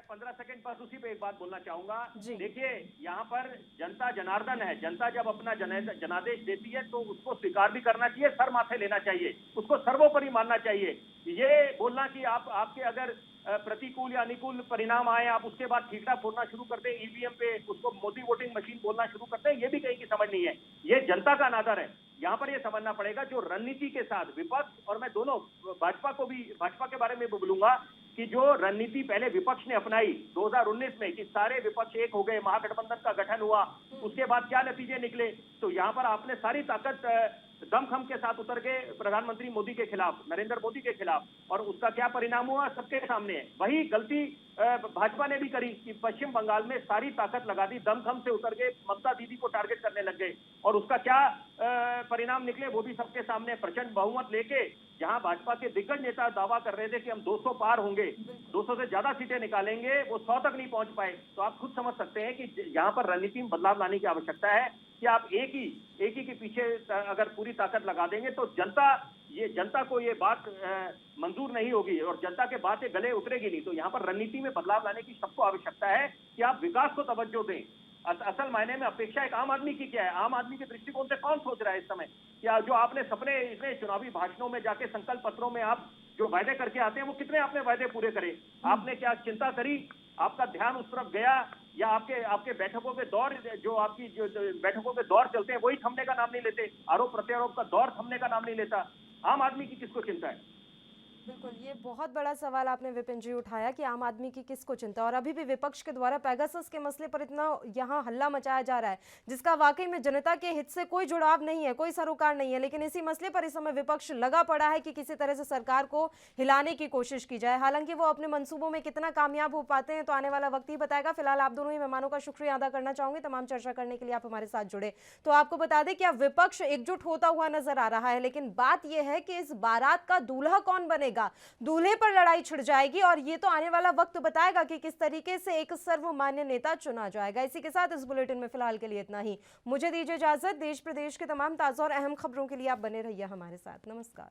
15 सेकंड बस उसी पे एक बात बोलना चाहूंगा। देखिए यहाँ पर जनता जनार्दन है, जनता जब अपना जनादेश देती है तो उसको स्वीकार भी करना चाहिए, सर माथे लेना चाहिए, उसको सर्वोपरि मानना चाहिए। ये बोलना कि आपके अगर प्रतिकूल या अनुकूल परिणाम आए, आप उसके बाद ठीकरा फोड़ना शुरू कर दें ईवीएम पे, उसको मोदी वोटिंग मशीन बोलना शुरू करते हैं, ये भी कहीं की समझ नहीं है। ये जनता का अनादर है। यहाँ पर ये समझना पड़ेगा जो रणनीति के साथ विपक्ष, और मैं दोनों भाजपा के बारे में बोलूंगा कि जो रणनीति पहले विपक्ष ने अपनाई 2019 में कि सारे विपक्ष एक हो गए, महागठबंधन का गठन हुआ, उसके बाद क्या नतीजे निकले। तो यहाँ पर आपने सारी ताकत दमखम के साथ उतर गए प्रधानमंत्री मोदी के खिलाफ, नरेंद्र मोदी के खिलाफ, और उसका क्या परिणाम हुआ सबके सामने है। वही गलती भाजपा ने भी करी कि पश्चिम बंगाल में सारी ताकत लगा दी, दमखम से उतर गए, ममता दीदी को टारगेट करने लग गए, और उसका क्या परिणाम निकले वो भी सबके सामने। प्रचंड बहुमत लेके जहां भाजपा के दिग्गज नेता दावा कर रहे थे कि हम 200 पार होंगे, 200 से ज्यादा सीटें निकालेंगे, वो 100 तक नहीं पहुंच पाए। तो आप खुद समझ सकते हैं कि यहाँ पर रणनीति में बदलाव लाने की आवश्यकता है कि आप एक ही के पीछे अगर पूरी ताकत लगा देंगे तो जनता को ये बात मंजूर नहीं होगी और जनता के बातें गले उतरेगी नहीं। तो यहाँ पर रणनीति में बदलाव लाने की सबको आवश्यकता है कि आप विकास को तवज्जो दें। असल मायने में अपेक्षा एक आम आदमी की क्या है, आम आदमी के दृष्टिकोण से कौन सोच रहा है इस समय, क्या जो आपने सपने इतने चुनावी भाषणों में जाके संकल्प पत्रों में आप जो वायदे करके आते हैं वो कितने आपने वायदे पूरे करे? आपने क्या चिंता करी? आपका ध्यान उस तरफ गया या आपके बैठकों के दौर, जो आपकी जो बैठकों के दौर चलते हैं वही थमने का नाम नहीं लेते, आरोप प्रत्यारोप का दौर थमने का नाम नहीं लेता। आम आदमी की किसको चिंता है? बिल्कुल, ये बहुत बड़ा सवाल आपने विपिन जी उठाया कि आम आदमी की किसको चिंता, और अभी भी विपक्ष के द्वारा पेगासस के मसले पर इतना यहाँ हल्ला मचाया जा रहा है जिसका वाकई में जनता के हित से कोई जुड़ाव नहीं है, कोई सरोकार नहीं है, लेकिन इसी मसले पर इस समय विपक्ष लगा पड़ा है कि किसी तरह से सरकार को हिलाने की कोशिश की जाए। हालांकि वो अपने मंसूबों में कितना कामयाब हो पाते हैं तो आने वाला वक्त ही बताएगा। फिलहाल आप दोनों ही मेहमानों का शुक्रिया अदा करना चाहूंगी तमाम चर्चा करने के लिए आप हमारे साथ जुड़े। तो आपको बता दें कि अब विपक्ष एकजुट होता हुआ नजर आ रहा है, लेकिन बात यह है कि इस बारात का दूल्हा कौन बनेगा, दूल्हे पर लड़ाई छिड़ जाएगी और ये तो आने वाला वक्त बताएगा कि किस तरीके से एक सर्वमान्य नेता चुना जाएगा। इसी के साथ इस बुलेटिन में फिलहाल के लिए इतना ही। मुझे दीजिए इजाजत। देश प्रदेश के तमाम ताजा और अहम खबरों के लिए आप बने रहिए हमारे साथ। नमस्कार।